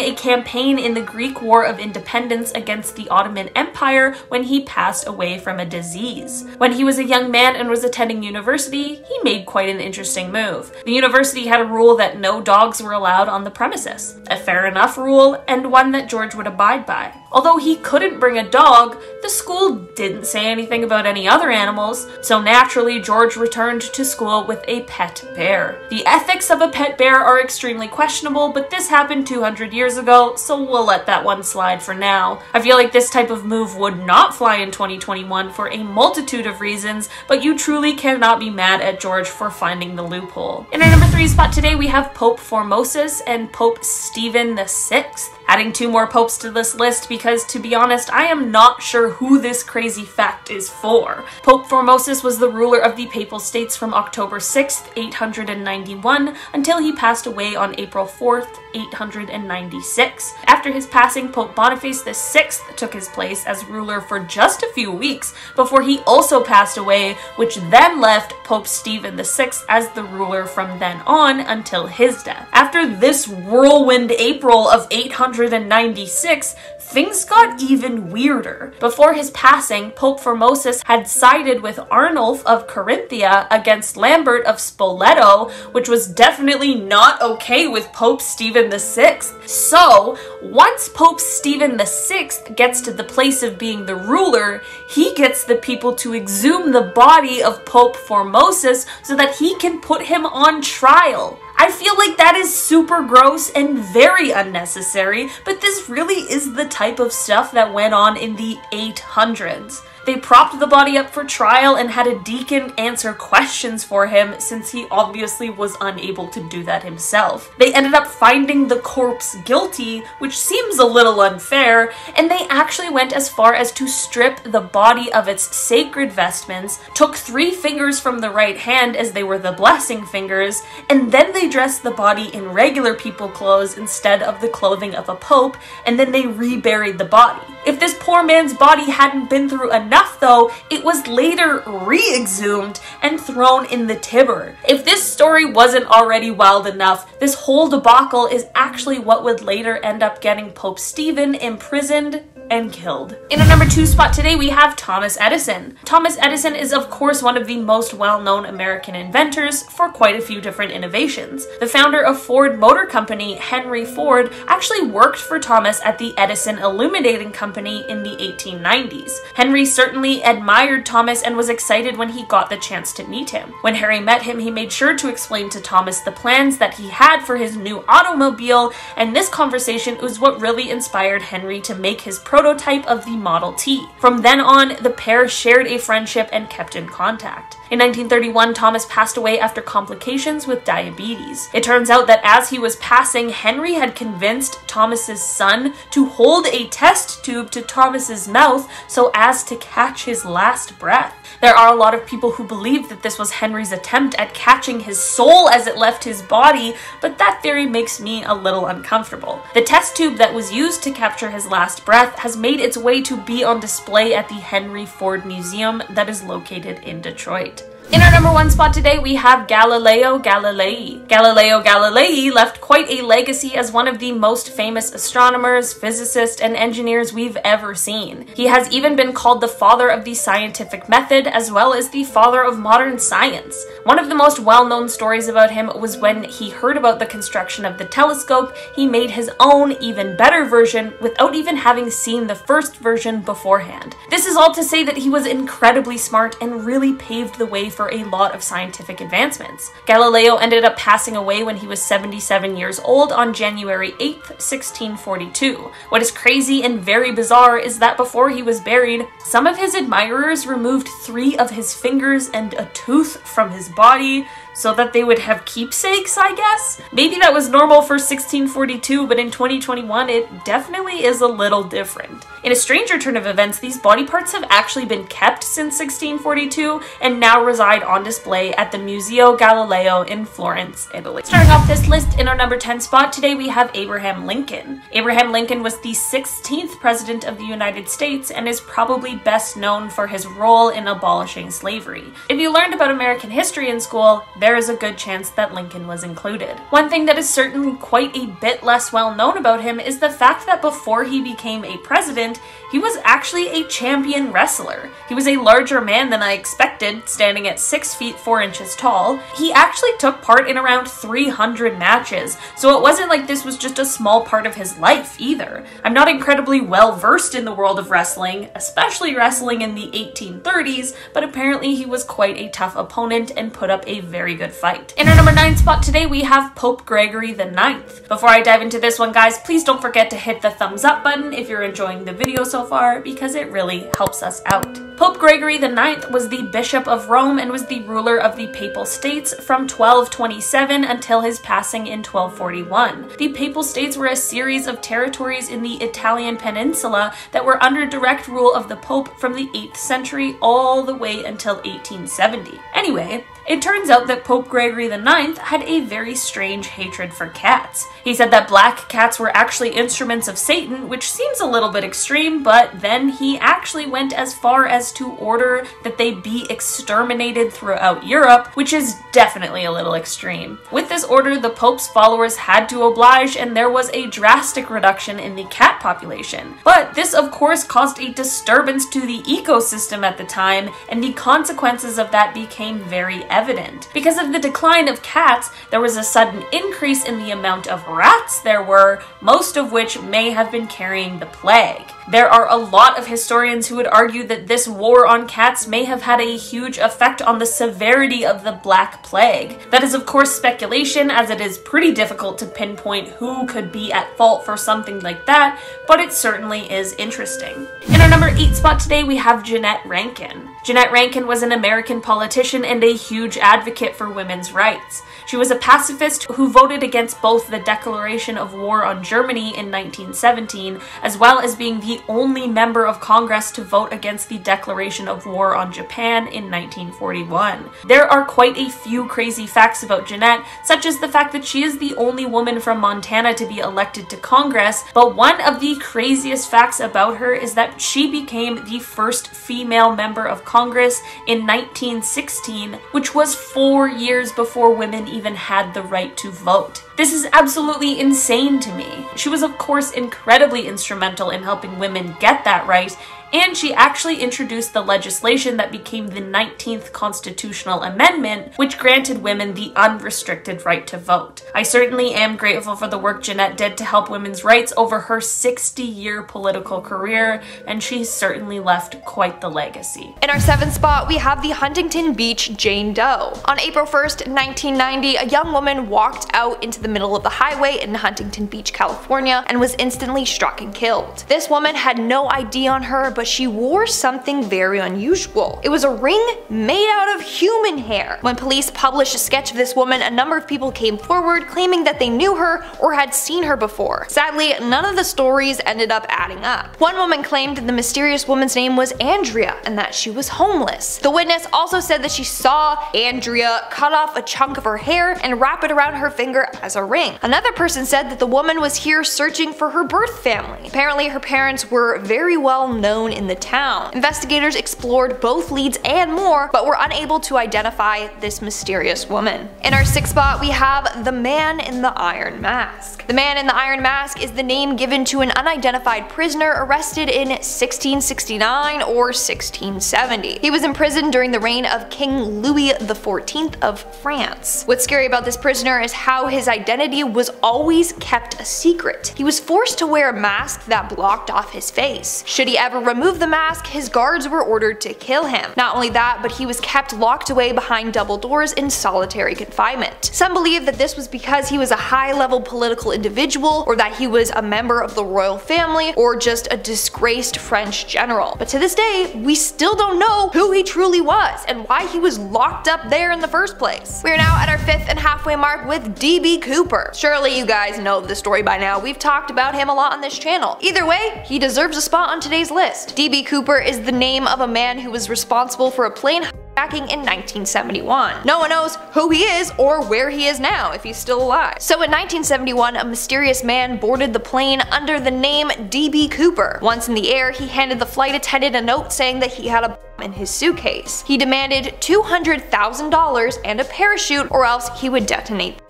a campaign in the Greek War of Independence against the Ottoman Empire when he passed away from a disease. When he was a young man and was attending university, he made quite an interesting move. The university had a rule that no dogs were allowed on the premises. A fair enough rule, and one that George would abide by. Although he couldn't bring a dog, the school didn't say anything about any other animals, so naturally George returned to school with a pet bear. The ethics of a pet bear are extremely questionable, but this happened 200 years ago, so we'll let that one slide for now. I feel like this type of move would not fly in 2021 for a multitude of reasons, but you truly cannot be mad at George for finding the loophole. In our number 3 spot today, we have Pope Formosus and Pope Stephen VI. Adding 2 more popes to this list because, to be honest, I am not sure who this crazy fact is for. Pope Formosus was the ruler of the Papal States from October 6th, 891 until he passed away on April 4th, 896. After his passing, Pope Boniface VI took his place as ruler for just a few weeks before he also passed away, which then left Pope Stephen VI as the ruler from then on until his death. After this whirlwind April of 896, things got even weirder. Before his passing, Pope Formosus had sided with Arnulf of Carinthia against Lambert of Spoleto, which was definitely not okay with Pope Stephen VI. So, once Pope Stephen VI gets to the place of being the ruler, he gets the people to exhume the body of Pope Formosus so that he can put him on trial. I feel like that is super gross and very unnecessary, but this really is the type of stuff that went on in the 800s. They propped the body up for trial and had a deacon answer questions for him since he obviously was unable to do that himself. They ended up finding the corpse guilty, which seems a little unfair, and they actually went as far as to strip the body of its sacred vestments, took 3 fingers from the right hand as they were the blessing fingers, and then they dressed the body in regular people clothes instead of the clothing of a pope, and then they reburied the body. If this poor man's body hadn't been through enough though, it was later re-exhumed and thrown in the Tiber. If this story wasn't already wild enough, this whole debacle is actually what would later end up getting Pope Stephen imprisoned and killed. In our number 2 spot today, we have Thomas Edison. Thomas Edison is of course one of the most well-known American inventors for quite a few different innovations. The founder of Ford Motor Company, Henry Ford, actually worked for Thomas at the Edison Illuminating Company in the 1890s. Henry certainly admired Thomas and was excited when he got the chance to meet him. When Harry met him, he made sure to explain to Thomas the plans that he had for his new automobile, and this conversation was what really inspired Henry to make his prototype of the Model T. From then on, the pair shared a friendship and kept in contact. In 1931, Thomas passed away after complications with diabetes. It turns out that as he was passing, Henry had convinced Thomas's son to hold a test tube to Thomas's mouth so as to catch his last breath. There are a lot of people who believe that this was Henry's attempt at catching his soul as it left his body, but that theory makes me a little uncomfortable. The test tube that was used to capture his last breath has made its way to be on display at the Henry Ford Museum that is located in Detroit. In our number 1 spot today, we have Galileo Galilei. Galileo Galilei left quite a legacy as one of the most famous astronomers, physicists, and engineers we've ever seen. He has even been called the father of the scientific method as well as the father of modern science. One of the most well-known stories about him was when he heard about the construction of the telescope, he made his own, even better version without even having seen the first version beforehand. This is all to say that he was incredibly smart and really paved the way for a lot of scientific advancements. Galileo ended up passing away when he was 77 years old on January 8th, 1642. What is crazy and very bizarre is that before he was buried, some of his admirers removed 3 of his fingers and a tooth from his body so that they would have keepsakes, I guess? Maybe that was normal for 1642, but in 2021 it definitely is a little different. In a stranger turn of events, these body parts have actually been kept since 1642 and now reside on display at the Museo Galileo in Florence, Italy. Starting off this list in our number 10 spot, today we have Abraham Lincoln. Abraham Lincoln was the 16th president of the United States and is probably best known for his role in abolishing slavery. If you learned about American history in school, there is a good chance that Lincoln was included. One thing that is certainly quite a bit less well known about him is the fact that before he became a president, he was actually a champion wrestler. He was a larger man than I expected, standing at 6 feet 4 inches tall. He actually took part in around 300 matches, so it wasn't like this was just a small part of his life either. I'm not incredibly well versed in the world of wrestling, especially wrestling in the 1830s, but apparently he was quite a tough opponent and put up a very good fight. In our number 9 spot today, we have Pope Gregory IX. Before I dive into this one, guys, please don't forget to hit the thumbs up button if you're enjoying the video so far, because it really helps us out. Pope Gregory IX was the Bishop of Rome and was the ruler of the Papal States from 1227 until his passing in 1241. The Papal States were a series of territories in the Italian peninsula that were under direct rule of the Pope from the 8th century all the way until 1870. Anyway, it turns out that Pope Gregory IX had a very strange hatred for cats. He said that black cats were actually instruments of Satan, which seems a little bit extreme, but then he actually went as far as to order that they be exterminated throughout Europe, which is definitely a little extreme. With this order, the Pope's followers had to oblige, and there was a drastic reduction in the cat population. But this, of course, caused a disturbance to the ecosystem at the time, and the consequences of that became very evident. Because of the decline of cats, there was a sudden increase in the amount of rats there were, most of which may have been carrying the plague. There are a lot of historians who would argue that this war on cats may have had a huge effect on the severity of the Black Plague. That is of course speculation, as it is pretty difficult to pinpoint who could be at fault for something like that, but it certainly is interesting. In our number 8 spot today, we have Jeannette Rankin. Jeannette Rankin was an American politician and a huge advocate for women's rights. She was a pacifist who voted against both the declaration of war on Germany in 1917, as well as being the only member of Congress to vote against the declaration of war on Japan in 1941. There are quite a few crazy facts about Jeannette, such as the fact that she is the only woman from Montana to be elected to Congress, but one of the craziest facts about her is that she became the first female member of Congress in 1916, which was 4 years before women even had the right to vote. This is absolutely insane to me. She was of course incredibly instrumental in helping women get that right, and she actually introduced the legislation that became the 19th Constitutional Amendment, which granted women the unrestricted right to vote. I certainly am grateful for the work Jeanette did to help women's rights over her 60-year political career, and she certainly left quite the legacy. In our 7th spot, we have the Huntington Beach Jane Doe. On April 1st, 1990, a young woman walked out into the middle of the highway in Huntington Beach, California, and was instantly struck and killed. This woman had no ID on her, but she wore something very unusual. It was a ring made out of human hair. When police published a sketch of this woman, a number of people came forward claiming that they knew her or had seen her before. Sadly, none of the stories ended up adding up. One woman claimed the mysterious woman's name was Andrea and that she was homeless. The witness also said that she saw Andrea cut off a chunk of her hair and wrap it around her finger as a ring. Another person said that the woman was here searching for her birth family. Apparently, her parents were very well known in the town. Investigators explored both leads and more, but were unable to identify this mysterious woman. In our 6th spot, we have the Man in the Iron Mask. The Man in the Iron Mask is the name given to an unidentified prisoner arrested in 1669 or 1670. He was imprisoned during the reign of King Louis XIV of France. What's scary about this prisoner is how his identity was always kept a secret. He was forced to wear a mask that blocked off his face. Should he ever remove the mask, his guards were ordered to kill him. Not only that, but he was kept locked away behind double doors in solitary confinement. Some believe that this was because he was a high-level political individual, or that he was a member of the royal family, or just a disgraced French general. But to this day, we still don't know who he truly was and why he was locked up there in the first place. We are now at our 5th and halfway mark with D.B. Cooper. Surely you guys know the story by now. We've talked about him a lot on this channel. Either way, he deserves a spot on today's list. D.B. Cooper is the name of a man who was responsible for a plane hijacking in 1971. No one knows who he is or where he is now, if he's still alive. So in 1971, a mysterious man boarded the plane under the name D.B. Cooper. Once in the air, he handed the flight attendant a note saying that he had a bomb in his suitcase. He demanded $200,000 and a parachute, or else he would detonate.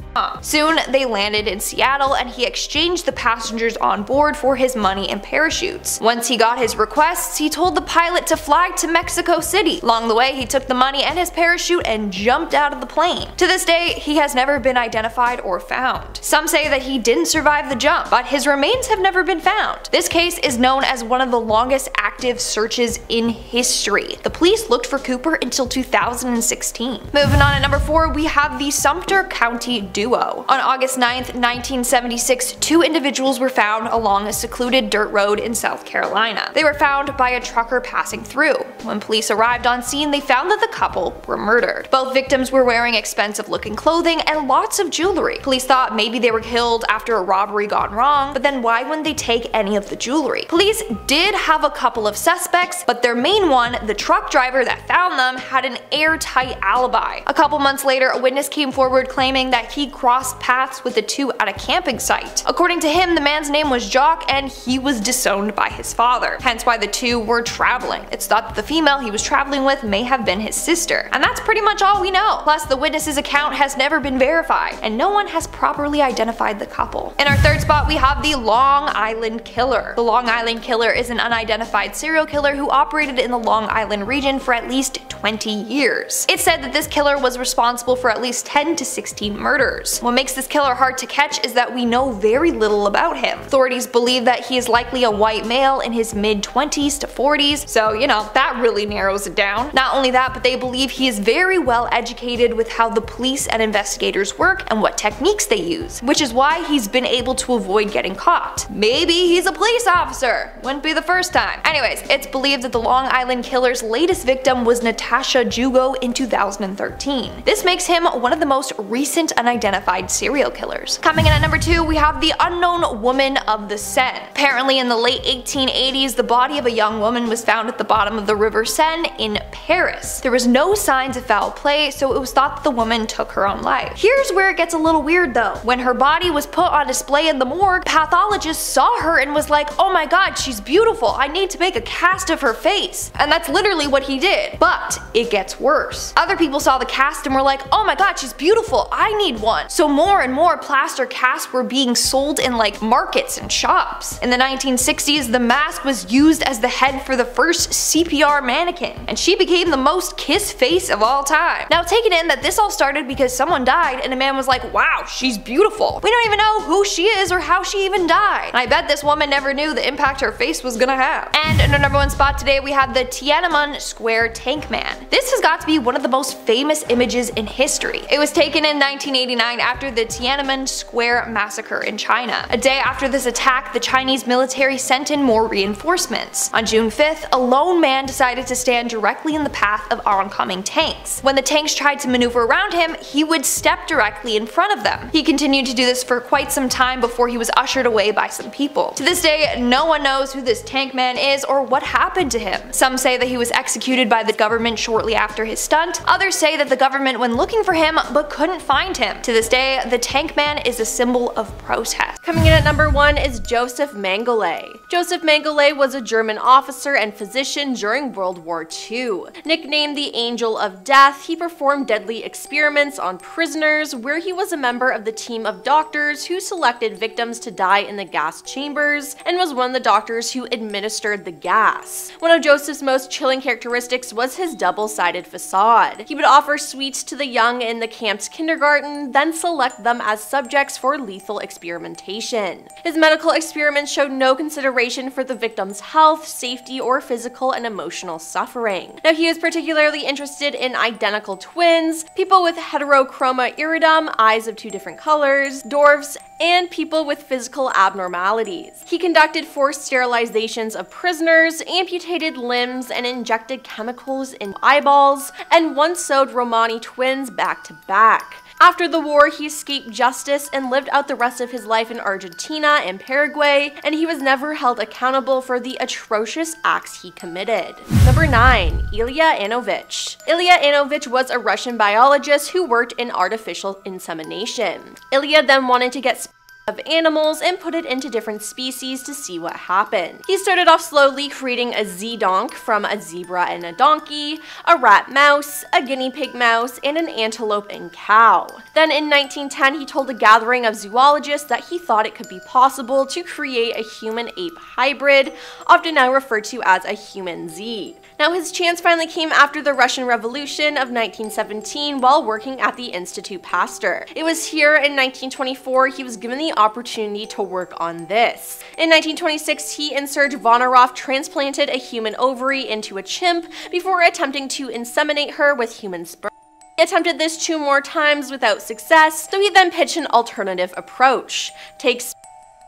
Soon they landed in Seattle and he exchanged the passengers on board for his money and parachutes. Once he got his requests, he told the pilot to fly to Mexico City. Along the way, he took the money and his parachute and jumped out of the plane. To this day, he has never been identified or found. Some say that he didn't survive the jump, but his remains have never been found. This case is known as one of the longest active searches in history. The police looked for Cooper until 2016. Moving on at number 4, we have the Sumter County duo. On August 9th, 1976, 2 individuals were found along a secluded dirt road in South Carolina. They were found by a trucker passing through. When police arrived on scene, they found that the couple were murdered. Both victims were wearing expensive-looking clothing and lots of jewelry. Police thought maybe they were killed after a robbery gone wrong, but then why wouldn't they take any of the jewelry? Police did have a couple of suspects, but their main one, the truck driver that found them, had an airtight alibi. A couple months later, a witness came forward claiming that he crossed paths with the 2 at a camping site. According to him, the man's name was Jock and he was disowned by his father, hence why the 2 were traveling. It's thought that the female he was traveling with may have been his sister. And that's pretty much all we know. Plus, the witness's account has never been verified, and no one has properly identified the couple. In our 3rd spot, we have the Long Island Killer. The Long Island Killer is an unidentified serial killer who operated in the Long Island region for at least 20 years. It's said that this killer was responsible for at least 10 to 16 murders. What makes this killer hard to catch is that we know very little about him. Authorities believe that he is likely a white male in his mid-20s to 40s, so you know, that really narrows it down. Not only that, but they believe he is very well educated with how the police and investigators work and what techniques they use, which is why he's been able to avoid getting caught. Maybe he's a police officer. Wouldn't be the first time. Anyways, it's believed that the Long Island Killer's latest victim was Natasha Jugo in 2013. This makes him one of the most recent unidentified serial killers. Coming in at number 2, we have the Unknown Woman of the Seine. Apparently in the late 1880s, the body of a young woman was found at the bottom of the River Seine in Paris. There was no signs of foul play, so it was thought that the woman took her own life. Here's where it gets a little weird though. When her body was put on display in the morgue, pathologists saw her and was like, oh my god, she's beautiful, I need to make a cast of her face. And that's literally what he did. But it gets worse. Other people saw the cast and were like, oh my god, she's beautiful, I need one. one. So more and more plaster casts were being sold in like markets and shops. In the 1960s, the mask was used as the head for the first CPR mannequin, and she became the most kissed face of all time. Now take it in that this all started because someone died and a man was like, wow, she's beautiful. We don't even know who she is or how she even died. And I bet this woman never knew the impact her face was gonna have. And in our number one spot today, we have the Tiananmen Square Tank Man. This has got to be one of the most famous images in history. It was taken in 1989 after the Tiananmen Square massacre in China. A day after this attack, the Chinese military sent in more reinforcements. On June 5th, a lone man decided to stand directly in the path of oncoming tanks. When the tanks tried to maneuver around him, he would step directly in front of them. He continued to do this for quite some time before he was ushered away by some people. To this day, no one knows who this tank man is or what happened to him. Some say that he was executed by the government shortly after his stunt. Others say that the government went looking for him but couldn't find him. To this day, the tank man is a symbol of protest. Coming in at number 1 is Joseph Mengele. Joseph Mengele was a German officer and physician during World War II. Nicknamed the Angel of Death, he performed deadly experiments on prisoners, where he was a member of the team of doctors who selected victims to die in the gas chambers, and was one of the doctors who administered the gas. One of Joseph's most chilling characteristics was his double-sided facade. He would offer sweets to the young in the camp's kindergarten, then select them as subjects for lethal experimentation. His medical experiments showed no consideration for the victim's health, safety, or physical and emotional suffering. Now, he was particularly interested in identical twins, people with heterochroma iridium, eyes of 2 different colors, dwarfs, and people with physical abnormalities. He conducted forced sterilizations of prisoners, amputated limbs, and injected chemicals in eyeballs, and once sewed Romani twins back to back. After the war, he escaped justice and lived out the rest of his life in Argentina and Paraguay, and he was never held accountable for the atrocious acts he committed. Number 9. Ilya Anovich. Ilya Anovich was a Russian biologist who worked in artificial insemination. Ilya then wanted to get of animals and put it into different species to see what happened. He started off slowly creating a Z-donk from a zebra and a donkey, a rat mouse, a guinea pig mouse, and an antelope and cow. Then in 1910 he told a gathering of zoologists that he thought it could be possible to create a human-ape hybrid, often now referred to as a human Z. Now his chance finally came after the Russian Revolution of 1917 while working at the Institute Pasteur. It was here in 1924 he was given the opportunity to work on this. In 1926 he and Serge Vonaroff transplanted a human ovary into a chimp before attempting to inseminate her with human sperm. He attempted this 2 more times without success, so he then pitched an alternative approach. Take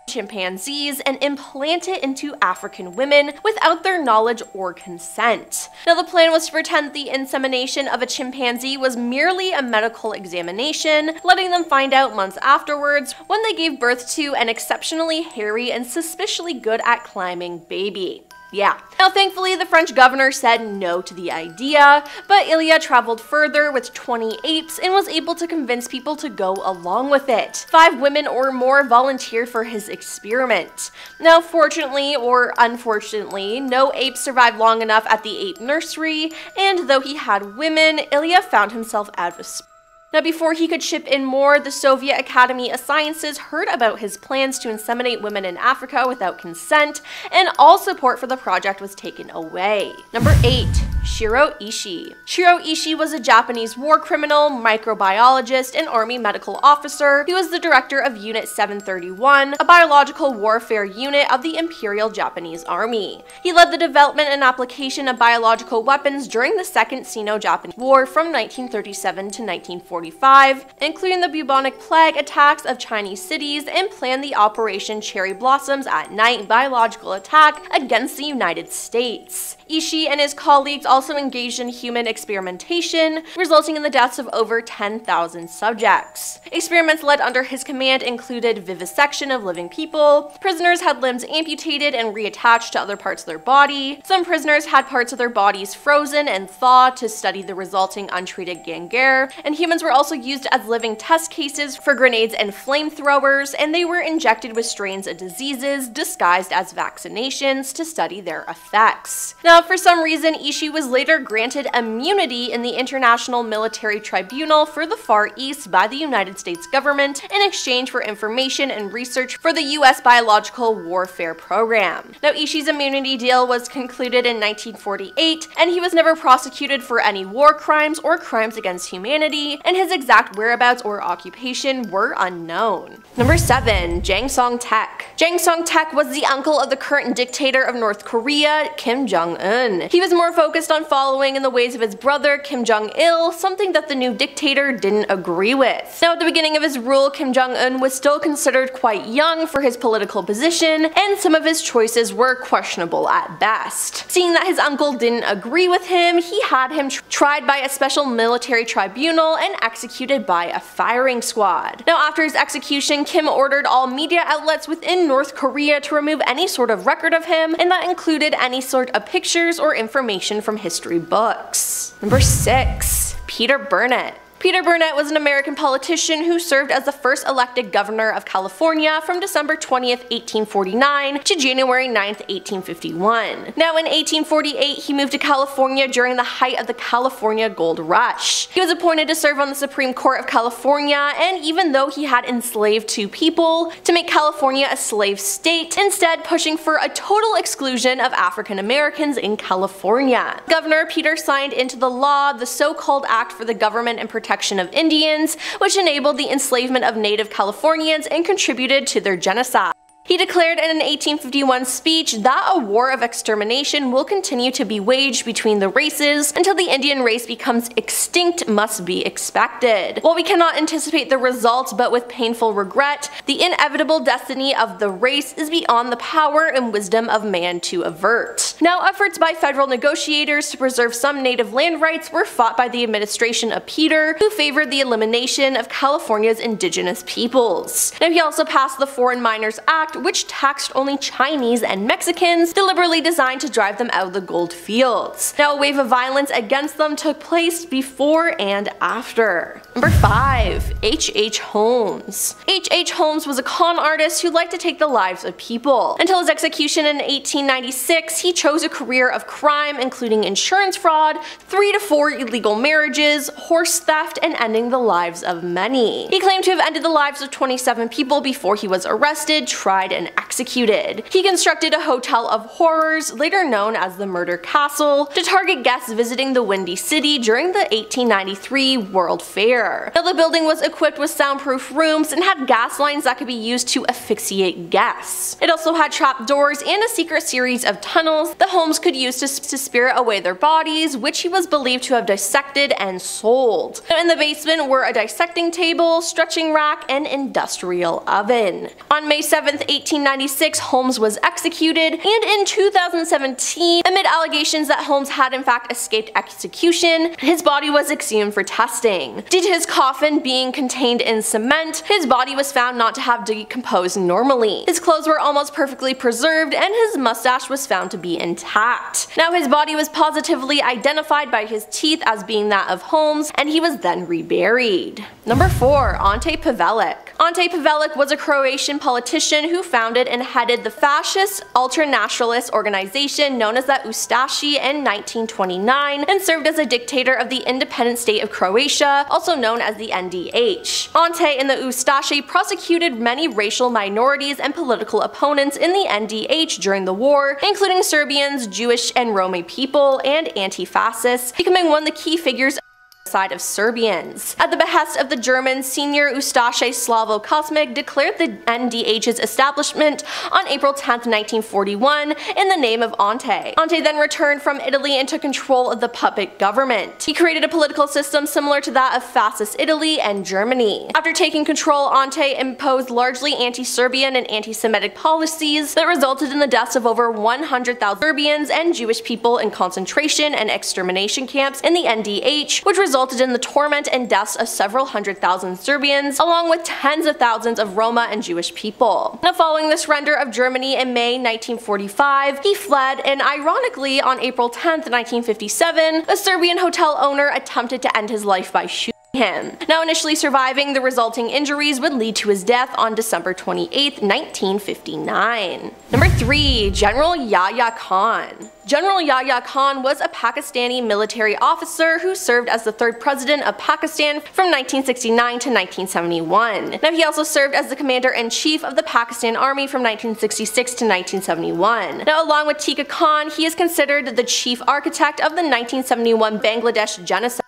chimpanzees and implant it into African women without their knowledge or consent. Now the plan was to pretend the insemination of a chimpanzee was merely a medical examination, letting them find out months afterwards when they gave birth to an exceptionally hairy and suspiciously good at climbing baby. Yeah. Now thankfully the French governor said no to the idea, but Ilya traveled further with 20 apes and was able to convince people to go along with it. 5 women or more volunteered for his experiment. Now fortunately or unfortunately, no ape survived long enough at the ape nursery, and though he had women, Ilya found himself out of space. Now before he could ship in more, the Soviet Academy of Sciences heard about his plans to inseminate women in Africa without consent, and all support for the project was taken away. Number 8. Shiro Ishii. Shiro Ishii was a Japanese war criminal, microbiologist, and army medical officer. He was the director of Unit 731, a biological warfare unit of the Imperial Japanese Army. He led the development and application of biological weapons during the Second Sino-Japanese War from 1937 to 1945, including the bubonic plague attacks of Chinese cities, and planned the Operation Cherry Blossoms at Night biological attack against the United States. Ishii and his colleagues also engaged in human experimentation, resulting in the deaths of over 10,000 subjects. Experiments led under his command included vivisection of living people, prisoners had limbs amputated and reattached to other parts of their body, some prisoners had parts of their bodies frozen and thawed to study the resulting untreated gangrene, and humans were also used as living test cases for grenades and flamethrowers, and they were injected with strains of diseases disguised as vaccinations to study their effects. Now, for some reason, Ishii was later granted immunity in the International Military Tribunal for the Far East by the United States government in exchange for information and research for the US Biological Warfare Program. Now, Ishii's immunity deal was concluded in 1948, and he was never prosecuted for any war crimes or crimes against humanity, and his exact whereabouts or occupation were unknown. Number 7. Jang Song-taek. Jang Song-taek was the uncle of the current dictator of North Korea, Kim Jong-un. He was more focused on following in the ways of his brother, Kim Jong-il, something that the new dictator didn't agree with. Now, at the beginning of his rule, Kim Jong-un was still considered quite young for his political position, and some of his choices were questionable at best. Seeing that his uncle didn't agree with him, he had him tried by a special military tribunal and executed by a firing squad. Now, after his execution, Kim ordered all media outlets within North Korea to remove any sort of record of him, and that included any sort of pictures or information from history books. Number 6. Peter Burnett. Peter Burnett was an American politician who served as the first elected governor of California from December 20th, 1849 to January 9th, 1851. Now, in 1848, he moved to California during the height of the California Gold Rush. He was appointed to serve on the Supreme Court of California, and even though he had enslaved 2 people, to make California a slave state, instead pushing for a total exclusion of African Americans in California. Governor Peter signed into the law the so-called Act for the Government and Protection of Indians, which enabled the enslavement of native Californians and contributed to their genocide. He declared in an 1851 speech that a war of extermination will continue to be waged between the races until the Indian race becomes extinct must be expected. While we cannot anticipate the results, but with painful regret, the inevitable destiny of the race is beyond the power and wisdom of man to avert. Now, efforts by federal negotiators to preserve some native land rights were fought by the administration of Peter, who favored the elimination of California's indigenous peoples. Now, he also passed the Foreign Miners Act, which taxed only Chinese and Mexicans, deliberately designed to drive them out of the gold fields. Now, a wave of violence against them took place before and after. Number 5. H.H. Holmes. H.H. Holmes was a con artist who liked to take the lives of people. Until his execution in 1896, he chose a career of crime, including insurance fraud, 3 to 4 illegal marriages, horse theft, and ending the lives of many. He claimed to have ended the lives of 27 people before he was arrested, tried, and executed. He constructed a hotel of horrors, later known as the Murder Castle, to target guests visiting the Windy City during the 1893 World Fair. Now, the building was equipped with soundproof rooms and had gas lines that could be used to asphyxiate guests. It also had trap doors and a secret series of tunnels that Holmes could use to spirit away their bodies, which he was believed to have dissected and sold. Now, in the basement were a dissecting table, stretching rack, and industrial oven. On May 7th, 1896, Holmes was executed, and in 2017, amid allegations that Holmes had in fact escaped execution, his body was exhumed for testing. Due to his coffin being contained in cement, his body was found not to have decomposed normally. His clothes were almost perfectly preserved, and his mustache was found to be intact. Now, his body was positively identified by his teeth as being that of Holmes, and he was then reburied. Number 4. Ante Pavelic. Ante Pavelic was a Croatian politician who founded and headed the fascist ultranationalist organization known as the Ustashi in 1929 and served as a dictator of the independent state of Croatia, also known as the NDH. Ante and the Ustashi prosecuted many racial minorities and political opponents in the NDH during the war, including Serbians, Jewish and Roma people, and anti-fascists, becoming one of the key figures side of Serbians. At the behest of the German, senior Ustaše Slavo Kosmic declared the NDH's establishment on April 10, 1941 in the name of Ante. Ante then returned from Italy and took control of the puppet government. He created a political system similar to that of fascist Italy and Germany. After taking control, Ante imposed largely anti-Serbian and anti-Semitic policies that resulted in the deaths of over 100,000 Serbians and Jewish people in concentration and extermination camps in the NDH, which resulted in the torment and deaths of several 100,000 Serbians, along with tens of thousands of Roma and Jewish people. Now, following the surrender of Germany in May 1945, he fled, and ironically, on April 10, 1957, a Serbian hotel owner attempted to end his life by shooting. him. Now, initially surviving, the resulting injuries would lead to his death on December 28, 1959. Number 3. General Yahya Khan. General Yahya Khan was a Pakistani military officer who served as the 3rd president of Pakistan from 1969 to 1971. Now, he also served as the commander-in-chief of the Pakistan Army from 1966 to 1971. Now, along with Tika Khan, he is considered the chief architect of the 1971 Bangladesh genocide.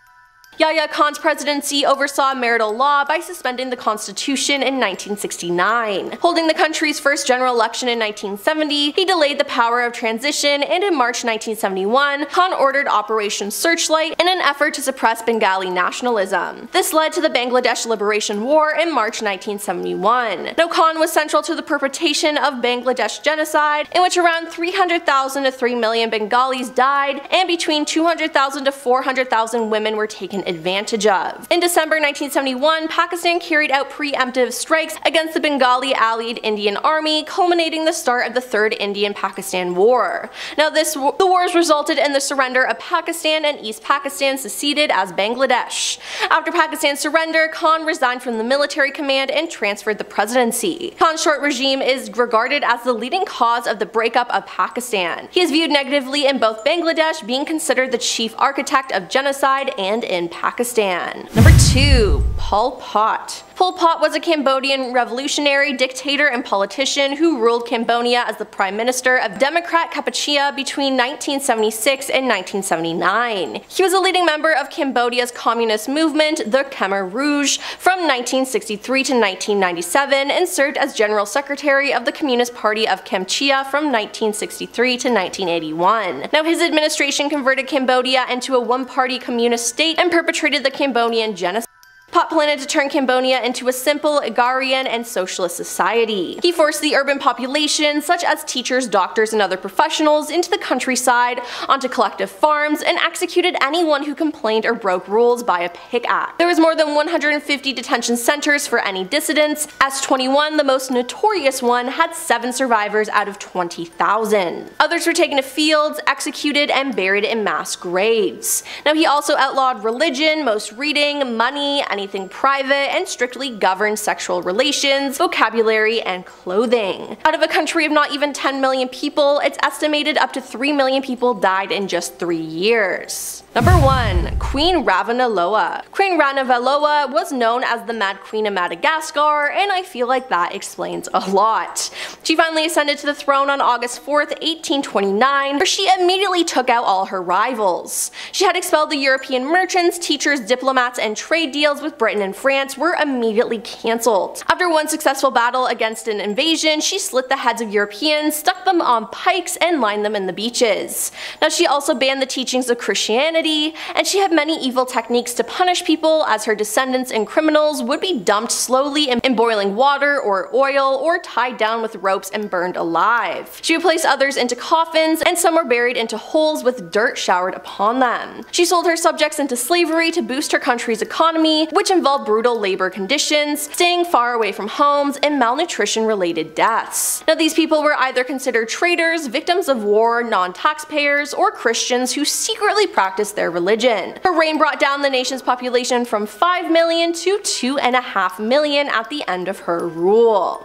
Yahya Khan's presidency oversaw marital law by suspending the constitution in 1969. Holding the country's first general election in 1970, he delayed the power of transition, and in March 1971, Khan ordered Operation Searchlight in an effort to suppress Bengali nationalism. This led to the Bangladesh Liberation War in March 1971. Now, Khan was central to the perpetration of Bangladesh genocide, in which around 300,000 to 3 million Bengalis died, and between 200,000 to 400,000 women were taken advantage of. In December 1971, Pakistan carried out preemptive strikes against the Bengali allied Indian Army, culminating the start of the Third Indian-Pakistan War. Now, the wars resulted in the surrender of Pakistan, and East Pakistan seceded as Bangladesh. After Pakistan's surrender, Khan resigned from the military command and transferred the presidency. Khan's short regime is regarded as the leading cause of the breakup of Pakistan. He is viewed negatively in both Bangladesh, being considered the chief architect of genocide, and in Pakistan. Number 2. Pol Pot. Pol Pot was a Cambodian revolutionary, dictator, and politician who ruled Cambodia as the Prime Minister of Democrat Kampuchea between 1976 and 1979. He was a leading member of Cambodia's communist movement, the Khmer Rouge, from 1963 to 1997, and served as General Secretary of the Communist Party of Kampuchea from 1963 to 1981. Now, his administration converted Cambodia into a one-party communist state and perpetrated the Cambodian genocide. Pot planned to turn Cambodia into a simple, agrarian, and socialist society. He forced the urban population, such as teachers, doctors, and other professionals, into the countryside, onto collective farms, and executed anyone who complained or broke rules by a pickaxe. There was more than 150 detention centers for any dissidents. S-21, the most notorious one, had 7 survivors out of 20,000. Others were taken to fields, executed, and buried in mass graves. Now, he also outlawed religion, most reading, money, anything private, and strictly governed sexual relations, vocabulary, and clothing. Out of a country of not even 10 million people, it's estimated up to 3 million people died in just 3 years. Number 1. Queen Ravaloa. Queen Ravaloa was known as the Mad Queen of Madagascar, and I feel like that explains a lot. She finally ascended to the throne on August 4th, 1829, where she immediately took out all her rivals. She had expelled the European merchants, teachers, diplomats, and trade deals with Britain and France were immediately cancelled. After one successful battle against an invasion, she slit the heads of Europeans, stuck them on pikes, and lined them in the beaches. Now, she also banned the teachings of Christianity, and she had many evil techniques to punish people, as her descendants and criminals would be dumped slowly in boiling water or oil, or tied down with ropes and burned alive. She would place others into coffins, and some were buried into holes with dirt showered upon them. She sold her subjects into slavery to boost her country's economy, which involved brutal labor conditions, staying far away from homes, and malnutrition-related deaths. Now, these people were either considered traitors, victims of war, non-taxpayers, or Christians who secretly practiced their religion. Her reign brought down the nation's population from 5 million to 2.5 million at the end of her rule.